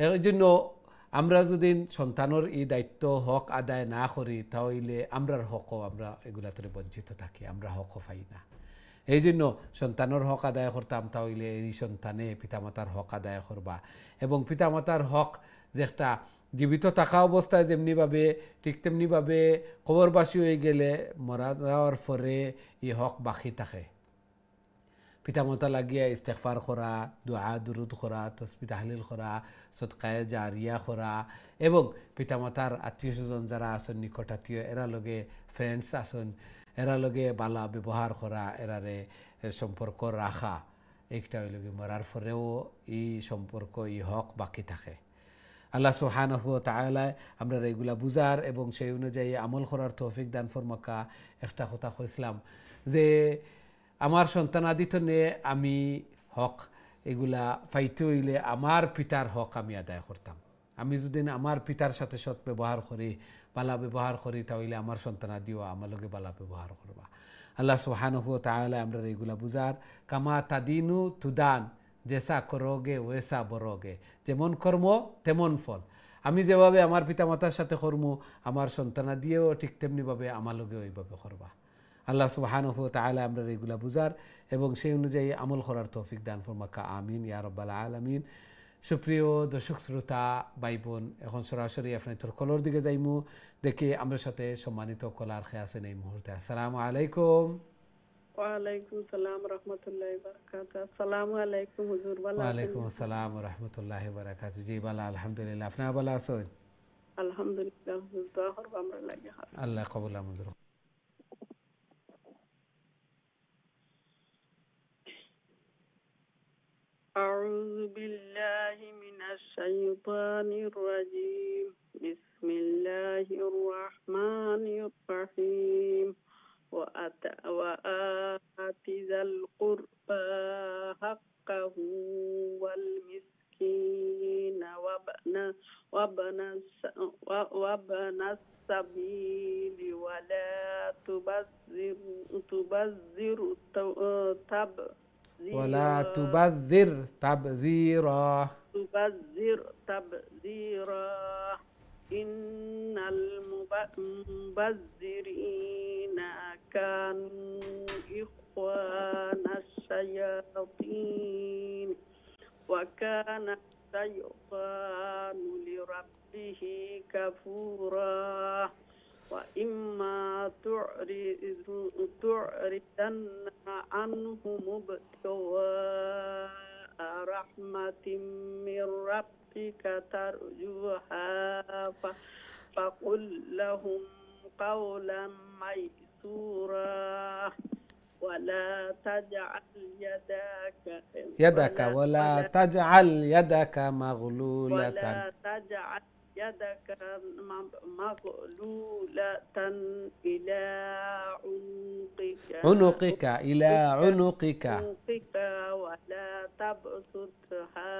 এই জন্য আমরা যদি সন্তানের এই দায়িত্ব হক আদায় না করি তাহলে আমরার হকও আমরা এগুলা থেকে বঞ্চিত থাকি, আমরা হকও পাই না। এই জন্য সন্তানের হক আদায় করতাম, তাহলে এই সন্তানে পিতামাতার হক আদায় করবা। এবং পিতামাতার হক যেটা জীবিত থাকা অবস্থায় যেমনিভাবে ঠিক তেমনিভাবে কবরবাসী হয়ে গেলে মরা যাওয়ার পরে এই হক বাকি থাকে। পিতামাতা লাগিয়া ইস্তেগফার করা, দোয়া দুরুদ করা, তাসবিহ তাহলিল করা, সদকায়ে জারিয়া করা, এবং পিতামাতার আত্মীয় স্বজন যারা আছেন নিকট আত্মীয় এরা লগে ফ্রেন্ডস আছেন এরা লগে বালা ব্যবহার করা, এরারে সম্পর্ক রাখা, এইটা হইল মরার পরেও এই সম্পর্ক এই হক বাকি থাকে। আল্লাহ সুবহানাহু ওয়া তাআলা আমরা এগুলা বুঝার এবং সেই অনুযায়ী আমল করার তৌফিক দান ফরমাকা। একটা কথা কইছিলাম যে আমার সন্তানাদিত নিয়ে আমি হক এগুলা পাইতে হইলে আমার পিতার হক আমি আদায় করতাম। আমি যদি আমার পিতার সাথে সৎ ব্যবহার করি, বালা ব্যবহার করি, তাহলে আমার সন্তানাদিও আমার লগে বালা ব্যবহার করবা। আল্লাহ সুবহানাহু ওয়া তাআলা আমরা এগুলা বুঝার। কামা তাদিনু তুদান, জেসা করোগে ওয়েসা বরোগে, যেমন কর্ম তেমন ফল। আমি যেভাবে আমার পিতামাতার সাথে কর্ম আমার সন্তানাদিও ঠিক তেমনিভাবে আমার লগে ওইভাবে করবা। আল্লাহ সুবহানাহু ওয়া তাআলা আমরা এগুলা বুঝার এবং সেই অনুযায়ী আমল করার তৌফিক দান ফরমাকা। আমিন ইয়া রাব্বাল আলামিন। সুপ্রিয় দর্শক শ্রোতা ভাই বোন, এখন সরাসরি আপনাদের কলর দিকে যাইমু, দেখি আমার সাথে সম্মানিত কলার খেয়ে আছেন এই মুহূর্তে। আসসালামু আলাইকুম। ওয়ালাইকুম সালাম রাহমাতুল্লাহি ওয়া বারাকাতুহু। আসসালামু আলাইকুম হুজুর, ভালো আছেন? ওয়ালাইকুম আসসালাম ওয়া রাহমাতুল্লাহি ওয়া বারাকাতুহু। জি ভালো আলহামদুলিল্লাহ, আপনি ভালো আছেন? আলহামদুলিল্লাহ হুজুর, দোয়া করব আমরা লাগি। আল্লাহ কবুল মঞ্জুর। أعوذ بالله من الشيطان الرجيم. بسم الله الرحمن الرحيم. وآت ذا القربى حقه والمسكين وابن السبيل ولا تبذر ولا تبذر تبذيرا إن المبذرين كانوا إخوان الشياطين وكان الشيطان لربه كفورا وإما تعرضن عنهم ابتغاء رحمة من ربك ترجوها فقل لهم قولا ميسورا ولا تجعل يدك مغلولة إلى عنقك ولا تبسطها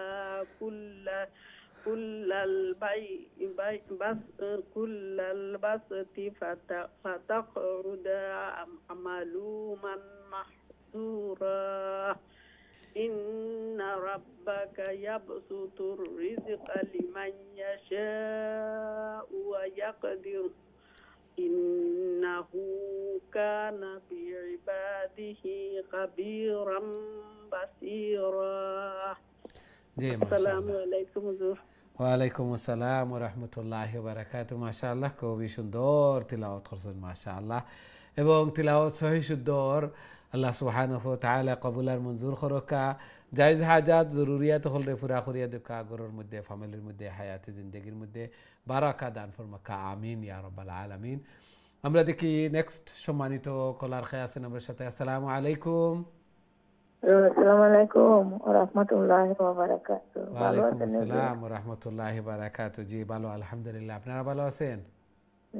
كل البسط فتقعد ملوما محسورا إن ربك يبسط الرزق لمن يشاء ويقدر إنه كان بعباده خبيرا بصيرا. জি السلام মাশাআল্লাহ। عليكم حضور। ওয়ালাইকুম আসসালাম ওয়া রাহমাতুল্লাহি ওয়া বারাকাতুহু। মাশাআল্লাহ, খুবই সুন্দর তিলাওয়াত করছেন মাশাআল্লাহ। এবং তিলাওয়াত সহি সুন্দর। আল্লাহ সুবহানাহু ওয়া তাআলা কবুল আর মঞ্জুর করকা। জায়েজ হাজাত জরুরিয়াত হলরে পুরা করিয়া দেখা গরর মধ্যে, ফ্যামিলির মধ্যে, হায়াতে জিন্দেগির মধ্যে বারাকা দান ফরমাকা। আমিন ইয়া রাব্বাল আলামিন। আমরা দেখি নেক্সট সম্মানিত কলার খেয়ে আছেন আমাদের সাথে। আসসালামু আলাইকুম। আসসালামু আলাইকুম ওয়া রাহমাতুল্লাহি ওয়া বারাকাতুহু। ভালো ওয়ালাইকুম আছেন? আসসালাম ওয়া রাহমাতুল্লাহি ওয়া বারাকাতুহু। জি ভালো আলহামদুলিল্লাহ। আপনারা ভালো আছেন?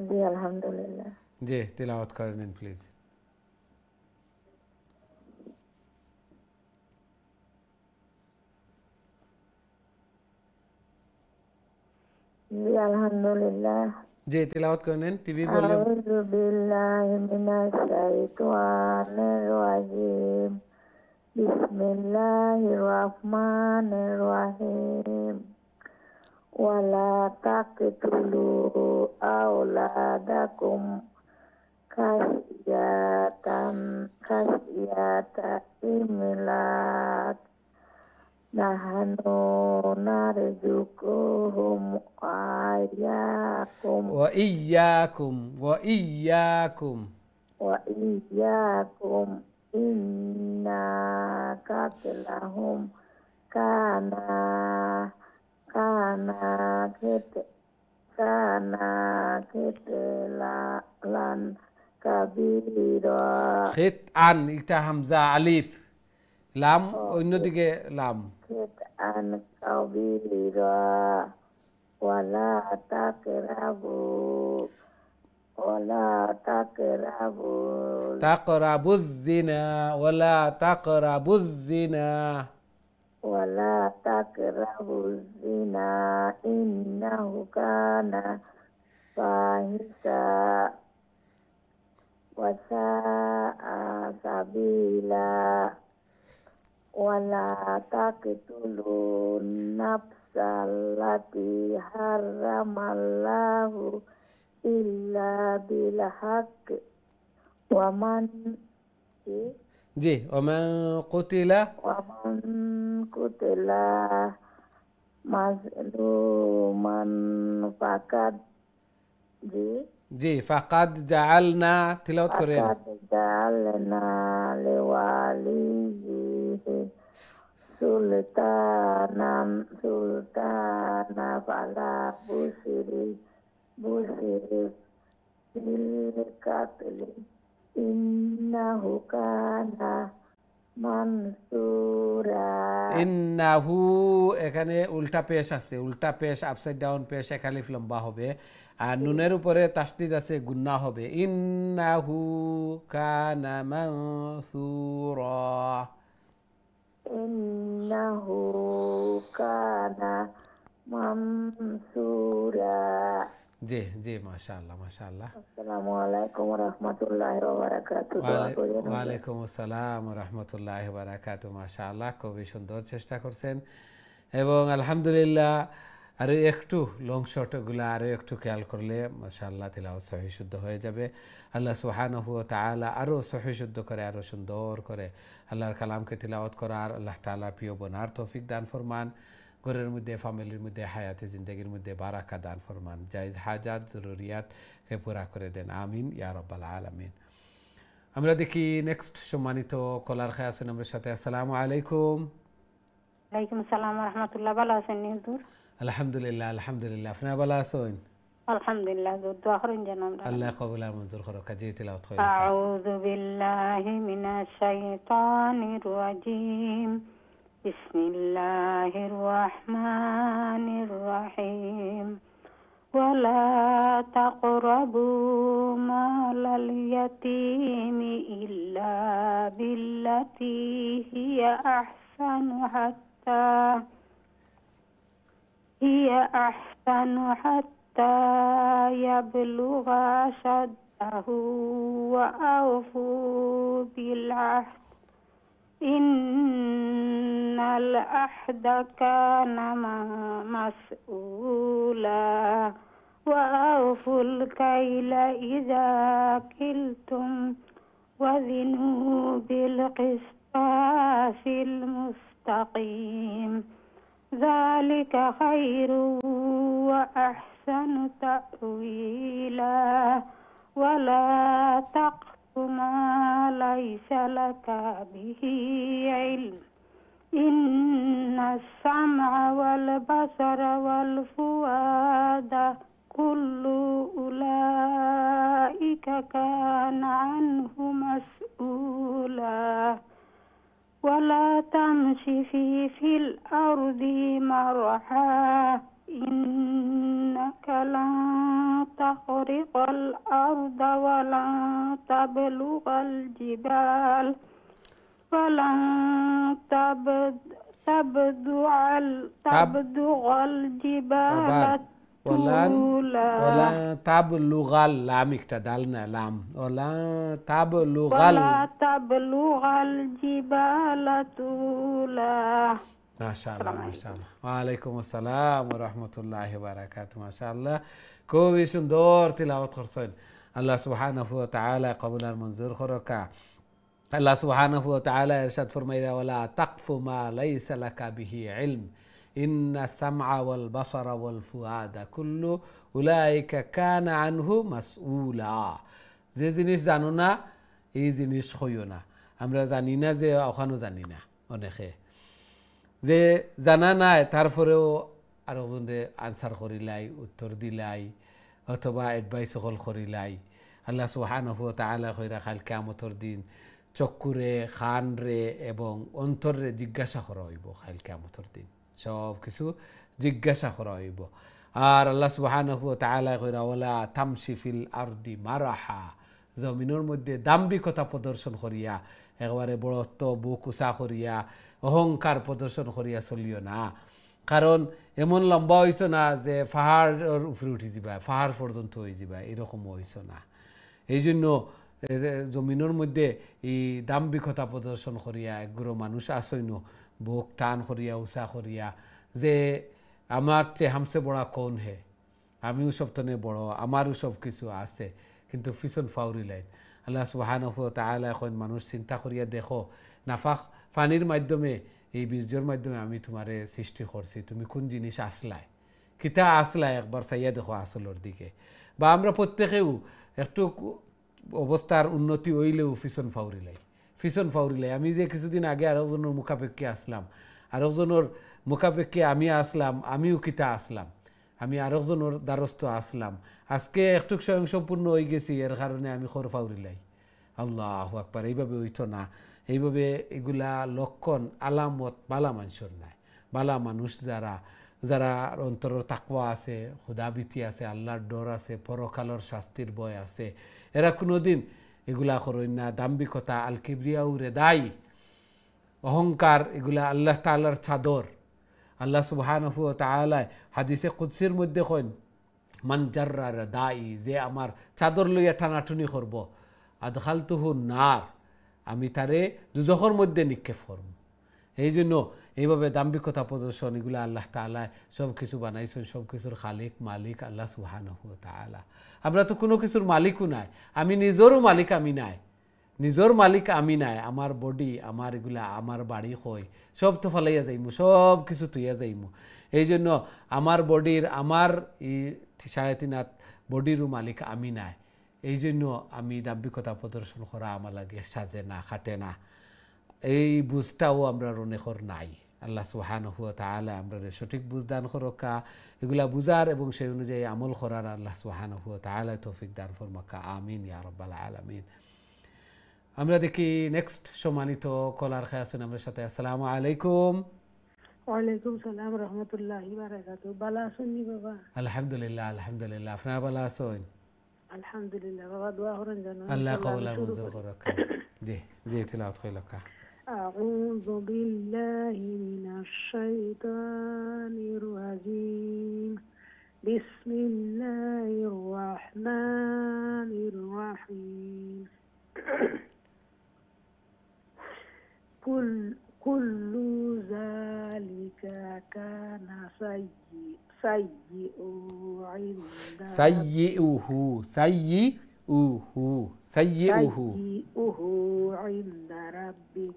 জি আলহামদুলিল্লাহ। জি তিলাওয়াত করে নিন প্লিজ। জি আলহামদুলিল্লাহ। জি তিলাওয়াত করে নিন। TV volume. আউযু বিল্লাহি মিনাশ শাইতানির রাজিম। বিসমিল্লাহির রহমানির রহিম। ওয়ালা তাকতুলু আওলাদাকুম খাশিয়াতা ইমলাক। নাহানু নারযুকুহুম আয়াকুম ওয়া ইয়্যাকুম ওয়া ইয়্যাকুম wa iyyakum inna qatlahum kana lan kabira। খিত আন, এটা হামজা আলিফ লাম অন্যদিকে লাম। an kabira wala takrabu তাকরাবুজ জিনা ওয়ালা তাকরাবুজ জিনা। ولا تقربوا الزنا إنه كان فاحشة وساء سبيلا ولا تقتلوا النفس التي حرم الله إلا بالحق ومن জি ওমান কুতিলা মাজলুমান ফাকাদ জি ফাকাদ জাআলনা। তিলাওয়াত করেন। জাআলনা লিওয়ালিহি সুলতানা ফালা বুশরি বিল কাতলি ইন্নাহু কানা মানসুরা। ইন্নাহু এখানে উল্টা পেশ আছে, উল্টা পেশ আপসাইড ডাউন পেশ এক আলিফ লম্বা হবে আর নুনের উপরে তাসদিদ আছে, গুন্না হবে। ইন্নাহু কানা মানসুরা। ইন্নাহু কানা মানসুরা। জি জি মাশাআল্লাহ মাশাআল্লাহ। আসসালামু আলাইকুম ওয়া রাহমাতুল্লাহি ওয়া বারাকাতুহু। ওয়ালাইকুম আসসালাম ওয়া রাহমাতুল্লাহি ওয়া বারাকাতুহু। মাশাআল্লাহ, খুবই সুন্দর চেষ্টা করছেন এবং আলহামদুলিল্লাহ। আরও একটু লং শর্টগুলো আরও একটু খেয়াল করলে মাশাআল্লাহ তিলাওয়াত সহি শুদ্ধ হয়ে যাবে। আল্লাহ সুবহানাহু ওয়া তাআলা আরও সহি শুদ্ধ করে, আরও সুন্দর করে আল্লাহর কালামকে তিলাওয়াত করার, আল্লাহ তাআলার প্রিয় বোনার তৌফিক দান ফরমান। ঘরের মধ্যে, ফ্যামিলির মধ্যে, হায়াতে জিন্দগির মধ্যে বারাকা দান ফরমান। জায়েজ হাজাত জরুরিয়াতকে পুরা করে দেন। আমিন ইয়া রাব্বাল আলামিন। আমরা দেখি নেক্সট সম্মানিত কলার খেয়ে আছেন আমাদের সাথে। আসসালামু আলাইকুম। ওয়ালাইকুম আসসালাম ওয়া রাহমাতুল্লাহ। ভালো আছেন হুজুর? আলহামদুলিল্লাহ আলহামদুলিল্লাহ। আপনারা ভালো আছেন? আলহামদুলিল্লাহ। দোয়া করেন যেন আমরা। আল্লাহ কবুল আর মঞ্জুর করুক। জি তিলাওয়াত করেন। আউযু বিল্লাহি মিনাশ শাইতানির রাজিম। বিসমিল্লাহির রহমানির রহিম। ওয়ালা তাকরাবু মালাল ইয়াতীমি ইল্লা বিল্লাতি হিয়া আহসানু حتى يبلغ أشده وأوفوا بالعهد إن العهد كان مسؤولا وأوفوا الكيل إذا كلتم وزنوا بالقسطاس المستقيم ذلك خير وأحسن تأويلا ولا تقف ما ليس لك به علم إن السمع والبصر والفؤاد كل أولئك كان عنه مسؤولا ولا تمش في الأرض مرحا إنك لن تخرق الأرض ولن تبلغ الجبال ولن تبلغ الجبال طولا ولا تبلغ اللام اكتدلنا لام ولا تبلغ الجبال طولا ما شاء الله ما شاء الله ওয়ালাইকুম আসসালাম ওয়া রাহমাতুল্লাহি ওয়া বারাকাতুহু মাশাআল্লাহ খুবই সুন্দর তিলাওয়াত করছেন আল্লাহ সুবহানাহু ওয়া তাআলা কবুল আর মঞ্জুর করুকা আল্লাহ সুবহানাহু ওয়া তাআলা ইরশাদ ফরমাইরা ওয়ালা তাকফু মা লাইসা লাকা বিহি ইলম ইন্না সামআ ওয়াল বাসারা ওয়াল ফুআদা কুল্লু উলাইকা কানা আনহু মাসউলা যে জিনিস জানো না এই জিনিস হইও না আমরা জানি না যে ওখানেও জানি না অনেকে যে জানা নাই তারপরেও আরেকজনে আনসার করিলাই উত্তর দিলাই অথবা এডভাইস সকল করিলাই আল্লাহ সুবহানাহু ওয়া তাআলা কইরা কাল কিয়ামতের দিন চক্ষুরে খানরে এবং অন্তরে জিজ্ঞাসা করা হইব কাল কিয়ামতের দিন সব কিছু জিজ্ঞাসা করা হইব আর আল্লাহ সুবহানাহু ওয়া তাআলা কইরা ওয়ালা তামশি ফিল আরদি মারাহা জমিনের মধ্যে দাম্ভিকতা প্রদর্শন করিয়া একবারে বড়ত্ব বুক উঁচা করিয়া অহংকার প্রদর্শন করিয়া চলিও না কারণ এমন লম্বা হইছ না যে পাহাড়ের উপরে উঠি যাবা পাহাড় পর্যন্ত হয়ে যাবা এরকম হইছ না এই জন্য জমিনের মধ্যে এই দাম্ভিকতা প্রদর্শন করিয়া একগুলো মানুষ আসইন বুক টান করিয়া উঁচা করিয়া যে আমার চেয়ে হামসে বড়া কোন হে আমিও সব তনে বড় আমারও সব কিছু আছে কিন্তু পিছন ফাউরি লাইন আল্লাহ সুবহানাহু ওয়া তাআলা এখন মানুষ চিন্তা করিয়া দেখো নাফাক পানির মাধ্যমে এই বীর্যর মাধ্যমে আমি তোমারে সৃষ্টি করছি তুমি কোন জিনিস আসলাই কিতা আসলাই একবার চাইয়া দেখো আসলের দিকে বা আমরা প্রত্যেকেও একটু অবস্থার উন্নতি হইলেও পিছন ফাউরি লাই আমি যে কিছুদিন আগে আরেকজনের মুখাপেক্ষে আসলাম আরেকজনের মুখাপেক্ষে আমি আসলাম আমিও কিতা আসলাম আমি আরেকজনের দ্বারস্থ আসলাম আজকে একটু স্বয়ংসম্পূর্ণ হয়ে গেছি এর কারণে আমি খর ফাউরিলাই আল্লাহু আকবার এইভাবে হইতো না এইভাবে এগুলা লক্ষণ আলামত বালা মানুষের নাই বালা মানুষ যারা অন্তরের তাকওয়া আছে খুদাভীতি আছে আল্লাহর ডর আছে পরকালের শাস্তির ভয় আছে এরা কোনোদিন এগুলা করেন না দাম্ভিকতা আল কিবরিয়াউ রেদাই অহংকার এগুলা আল্লাহ তাআলার চাদর আল্লাহ সুবহানাহু ওয়া তাআলা হাদিসে কুদসির মধ্যে কইন মান জাররা রাদাই যে আমার চাদর লইয়া টানাটুনি করব আদখালতুহু নার আমি তারে দুজখের মধ্যে নিক্ষেপ করব এই জন্য এইভাবে দাম্ভিকতা প্রদর্শন এগুলো আল্লাহ তাআলা সব কিছু বানাইছেন সব কিছুর খালিক মালিক আল্লাহ সুবহানাহু ওয়া তাআলা আমরা তো কোনো কিছুর মালিকও নাই আমি নিজেরও মালিক আমি নাই আমার বডি আমার এগুলা আমার বাড়ি হয় সব তো ফলাইয়া যাইমু সব কিছু তুইয়া যাইমু এই জন্য আমার বডির আমার এই 3.5 হাত বডিরও মালিক আমি নাই এই জন্য আমি দাম্ভিকতা প্রদর্শন করা আমার লাগে সাজে না খাটে না এই বুঝটাও আমরা অনেকর নাই আল্লাহ সুবহানাহু ওয়া তাআলা আমরা সঠিক বুঝ দান করুকা এগুলা বুঝার এবং সেই অনুযায়ী আমল করার আল্লাহ সুবহানাহু ওয়া তাআলা তৌফিক দান ফরমাকা আমিন ইয়া রাব্বাল আলামিন আমরা দেখি নেক্সট সম্মানিত কলার খায় আছেন আমাদের সাথে আসসালামু আলাইকুম ওয়ালাইকুম সালাম রাহমাতুল্লাহি ওয়া বারাকাতুহু ভালো আছেন বাবা আলহামদুলিল্লাহ আপনারা ভালো আছেন আলহামদুলিল্লাহ বাবা দোয়া করেন যেন আল্লাহ কবুল আর মঞ্জুর করুক জি তিলাওয়াত কইলকা أعوذ بالله من الشيطان الرجيم بسم الله الرحمن الرحيم كل ذلك كان سيئوا عند سيئوه سيئوه سيئوه سيئه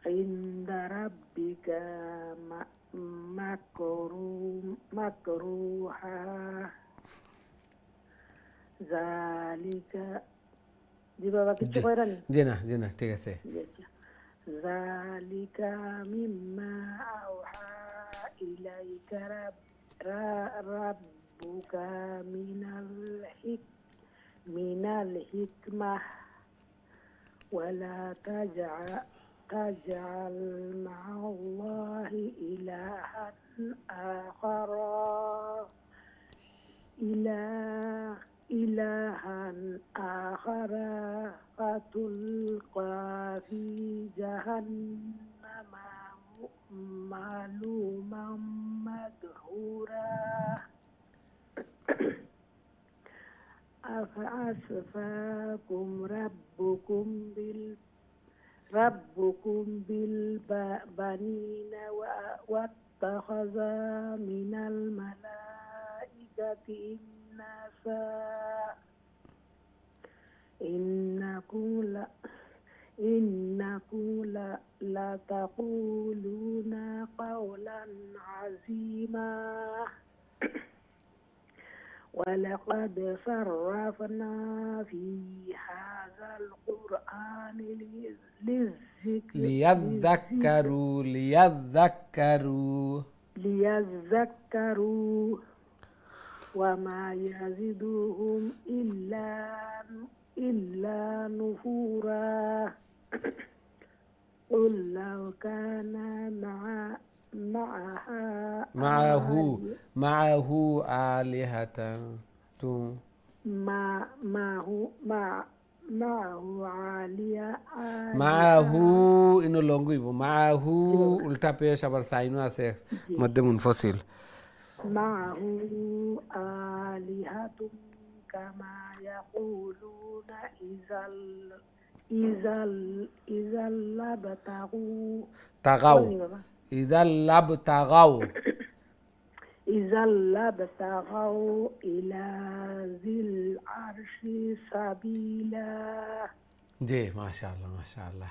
عند ربك مكروها ذلك دي بابا كتشو غيراني جينا ঠিক আছে ذلك مما أوحى إليك ربك من الحكمة ولا تجعل مع الله إلها آخر فتلقى في جهنم ملوما مدحورا أفأسفاكم ربكم بالبنين واتخذ من الملائكة إناثا إنكم لتقولون قولا عظيما ولقد صرفنا في هذا القرآن ليذكروا وما يزيدهم إلا نفورا قل لو كان معه آلهة معه إنه لونغو يبو معه উল্টা পেশ আবার সাইনও আছে মধ্যে মুনফসিল معه آلهة كما يقولون إذا لابتغوا إلى ذي العرش سبيلا জি মাশাআল্লাহ মাশাআল্লাহ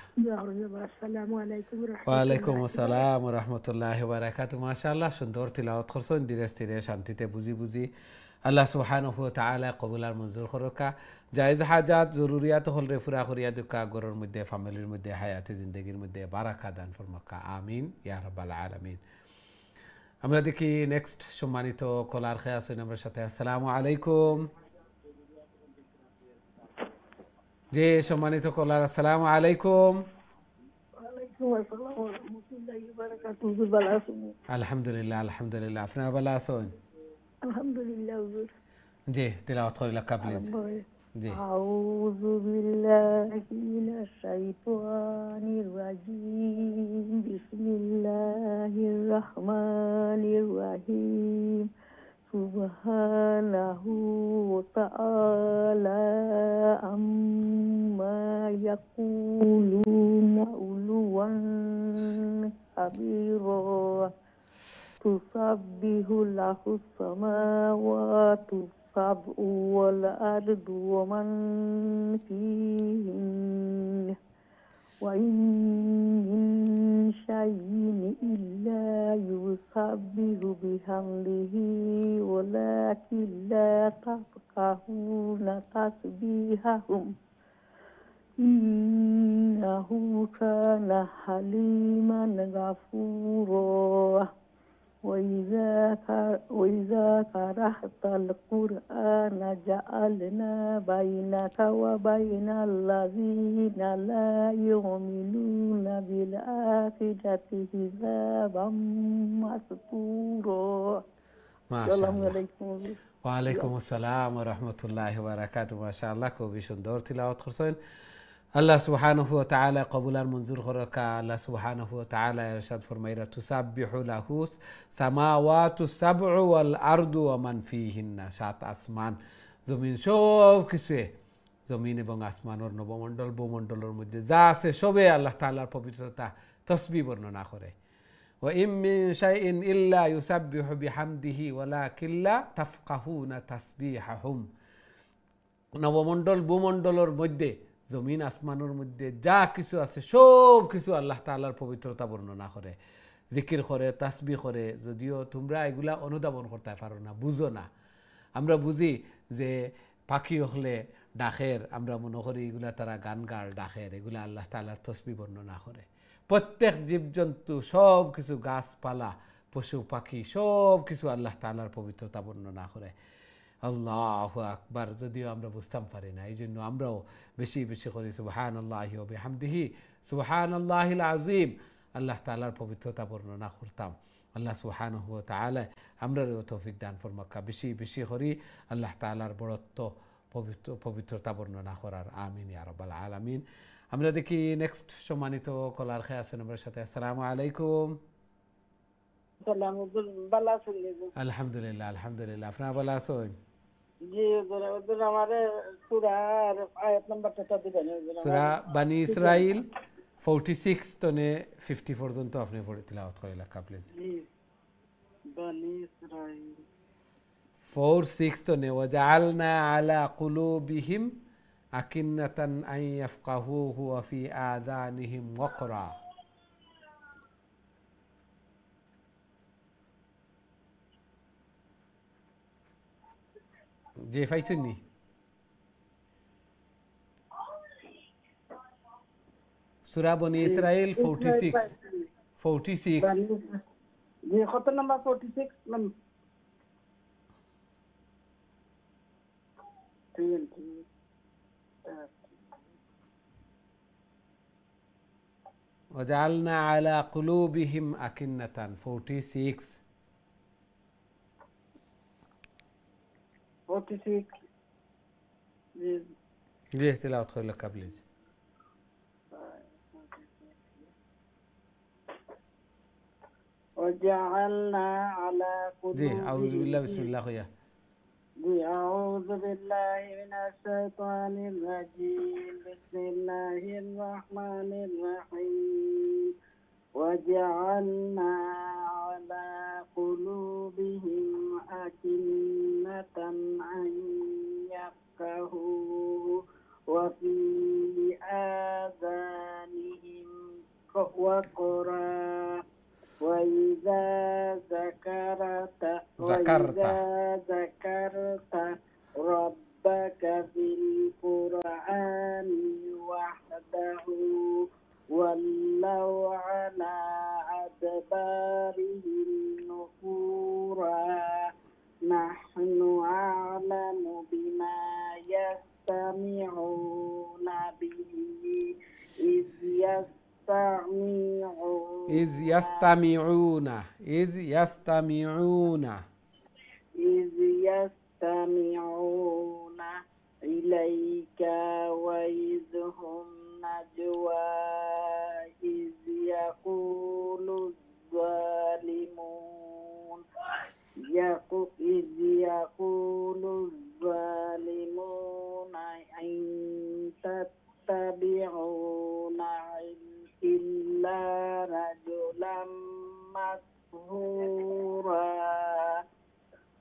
আসসালামু আলাইকুম ওয়া আলাইকুম আসসালাম ওয়া রাহমাতুল্লাহি ওয়া বারাকাতুহু মাশাআল্লাহ সুন্দর তিলাওয়াত করছেন ধীরে স্থিরে শান্তিতে বুঝি আল্লাহ সুবহানাহু ওয়া তাআলা কবুল আর মঞ্জুর করুকা জায়েজ হাজাত জরুরিয়াত হল রে ফুরা করিয়া দুকা গরর মধ্যে ফ্যামিলির মধ্যে হায়াতে জিন্দেগির মধ্যে বারাকা দান ফরমাকা আমিন ইয়া রাব্বাল আলামিন আমরা দেখি নেক্সট সম্মানিত কলার খেয়া আছেন আমার সাথে আসসালামু আলাইকুম জি সম্মানিত কলার আসসালামু আলাইকুম ওয়ালাইকুম আসসালাম ওয়া রাহমাতুল্লাহি ওয়া বারাকাতুহু আলহামদুলিল্লাহ আপনারা ভালো আছেন আলহামদুলিল্লাহ জি তিলাওয়াত করিলা প্লিজ জি আউযু বিল্লাহি মিনাশ শাইতানির রাজিম বিসমিল্লাহির রহমানির রহিম সুবহানাহু ওয়া তাআলা আম্মা ইয়াকুলুনা উলুওয়ান কাবীরা তুসাব্বিহু লাহুস সামাওয়াতু সাবউ ওয়াল আরদু ওয়া মান ফীহিন্না ওয়া ইন মিন শাইইন ইল্লা ইউসাব্বিহু বিহামদিহি ওয়ালাকিন লা তাফকাহুনা তাসবিহাহুম ইন্নাহু কানা হালিমান গাফুরা وإذا قرأت القرآن جعلنا بينك وبين الذين لا يؤمنون بالآخرة حجابا مستورا ما شاء الله وعليكم السلام ورحمة الله وبركاته ما شاء الله খুবই সুন্দর তিলাওয়াত করছেন আল্লাহ সুবহানাহু ওয়া তাআলা কবুল আর মঞ্জুর করুকা আল্লাহ সুবহানাহু ওয়া তাআলা ইরশাদ ফরমাইরা তুসাব্বিহু লাহু সামাওয়াতু সাবউ ওয়াল আরদু ওয়া মান ফীহিন্না সাত আসমান জমিন সব কিছুই জমিন এবং আসমানের নবমণ্ডল ভূমণ্ডলের মধ্যে যা আছে সবে আল্লাহ তাআলার পবিত্রতা তাসবিহ বর্ণনা করে وإن من شيء إلا يسبح بحمده ولكن لا تفقهون تسبيحهم নবমণ্ডল ভূমণ্ডলের মধ্যে জমিন আসমানের মধ্যে যা কিছু আছে সব কিছু আল্লাহ তাআলার পবিত্রতা বর্ণনা করে জিকির করে তাসবিহ করে যদিও তোমরা এগুলা অনুধাবন করতে পারো না বুঝো না আমরা বুঝি যে পাখি হলে ডাকের আমরা মনে করি এগুলা তারা গান গার ডাকের এগুলা আল্লাহ তাআলার তসবিহ বর্ণনা করে প্রত্যেক জীবজন্তু সব কিছু গাছপালা পশু পাখি সব কিছু আল্লাহ তাআলার পবিত্রতা বর্ণনা করে আল্লাহু আকবার যদিও আমরা বুঝতাম পারি না এই জন্য আমরাও বেশি বেশি করি সুবহানাল্লাহি ওয়া বিহামদিহি সুবহানাল্লাহিল আযীম আল্লাহ তাআলার পবিত্রতা বর্ণনা করতাম আল্লাহ সুবহানাহু ওয়া তাআলা আমরাও তৌফিক দান ফরমাক্কা বেশি বেশি করি আল্লাহ তাআলার বড়ত্ব পবিত্রতা বর্ণনা করার আমিন ইয়া রাব্বাল আলামিন আমরা দেখি নেক্সট সম্মানিত কলার খেয়ে আছেন আমার সাথে আসসালামু আলাইকুম সালাম হুজুর ভালো আছেন আলহামদুলিল্লাহ আলহামদুলিল্লাহ আপনারা ভালো আছেন জি হুজুর আমারে সূরার আয়াত নাম্বারটা দিবেন সূরা বানি ইসরাইল 46 তনে 50 পর্যন্ত আপনি পড়ে তিলাওয়াত করে লেখা প্লিজ জি বানি ইসরাইল 46 তনে ওয়াজআলনা আলা কুলুবিহিম আকিন্নাতান আন ইয়াফকাহুহু ওয়া ফি আযানিহিম ওয়াকরা যে ফাইছেননি সূরা বনি ইসরাইল 46 জি কত নাম্বার 46 নাম 20 وجعلنا على قلوبهم أكنة 46 ليه تلاوة خير لك قبل وجعلنا على قلوبهم أعوذ بالله بسم الله خيا أعوذ بالله من الشيطان الرجيم بسم الله الرحمن الرحيم وجعلنا على قلوبهم أكنة أن يفقهوه وفي آذانهم وقرا وإذا ذكرت ربك في القرآن وحده ولوا على أدبارهم نفورا نحن أعلم بما يستمعون به إذ يستمعون إليك وإذ هم نجوى إذ يقول الظالمون إن تتبعون إلا رجلا مسحورا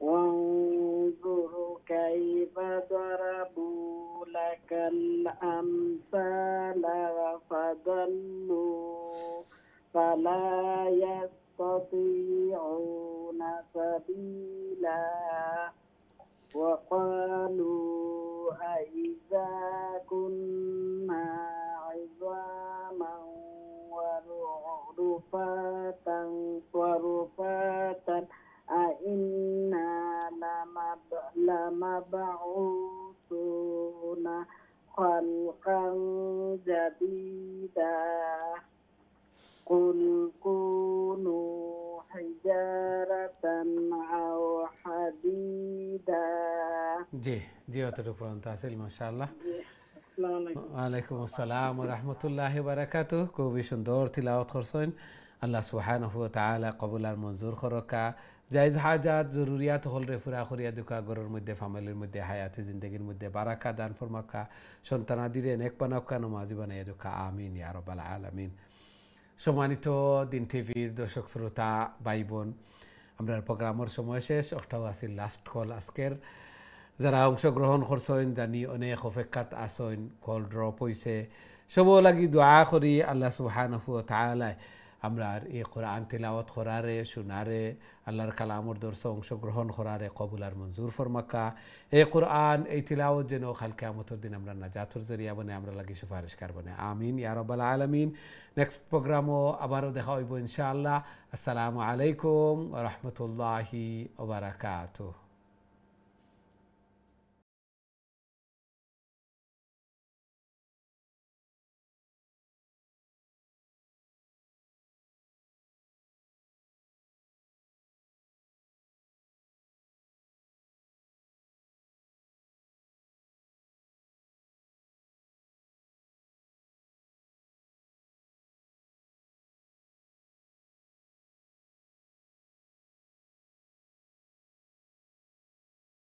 وانظر كيف ضربوا لك الأمثال فضلوا فلا يستطيعون سبيلا وقالوا أإذا كنا عظاما ورفاتا أئنا لمبعوثون خلقا جديدا قل كونوا حجارة أو حديدا জি অতটুকু পর্যন্ত আসিল মাশাআল্লাহ ওয়ালাইকুম আসসালাম ওয়া রাহমাতুল্লাহি ওয়া বারাকাতুহু খুবই সুন্দর তিলাওয়াত করছেন আল্লাহ সুবহানাহু ওয়া তাআলা কবুল আর মঞ্জুর করকা জায়েজ হাজাত জরুরিয়াত হল রে পুরা করিয়া দুকা গরর মধ্যে ফ্যামিলির মধ্যে হায়াতে জিন্দেগির মধ্যে বারাকা দান ফরমাকা সন্তানাদিরে নেক বানাকা নামাজি বানাইয়া দুকা আমিন ইয়া রাব্বাল আলামিন সম্মানিত দিন টিভির দর্শক শ্রোতা ভাই বোন, আমরা প্রোগ্রামের সময় শেষ। ওটাও আছে লাস্ট কল আজকের। যারা অংশগ্রহণ করছেন জানি অনেক অপেক্ষাত আসেন, কল ড্রপ হয়েছে। সব লাগি দোয়া করি আল্লাহ সুবহানাহু ওয়া তাআলা আমরা এই কোরআন তিলাওয়াত করারে শোনারে আল্লাহর কালামর দর্শে অংশগ্রহণ করারে কবুল আর মঞ্জুর ফরমাকা। এই কোরআন এই তিলাওয়াত যেন কাল কিয়ামতের দিন আমরা নাজাতের জরিয়া বনে, আমরা লাগি সুপারিশকার বনে। আমিন ইয়া রাব্বাল আলামিন। নেক্সট প্রোগ্রামও আবারও দেখা হইব ইনশাআল্লাহ। আসসালামু আলাইকুম ওয়া রাহমাতুল্লাহি ওয়া বারাকাতুহু।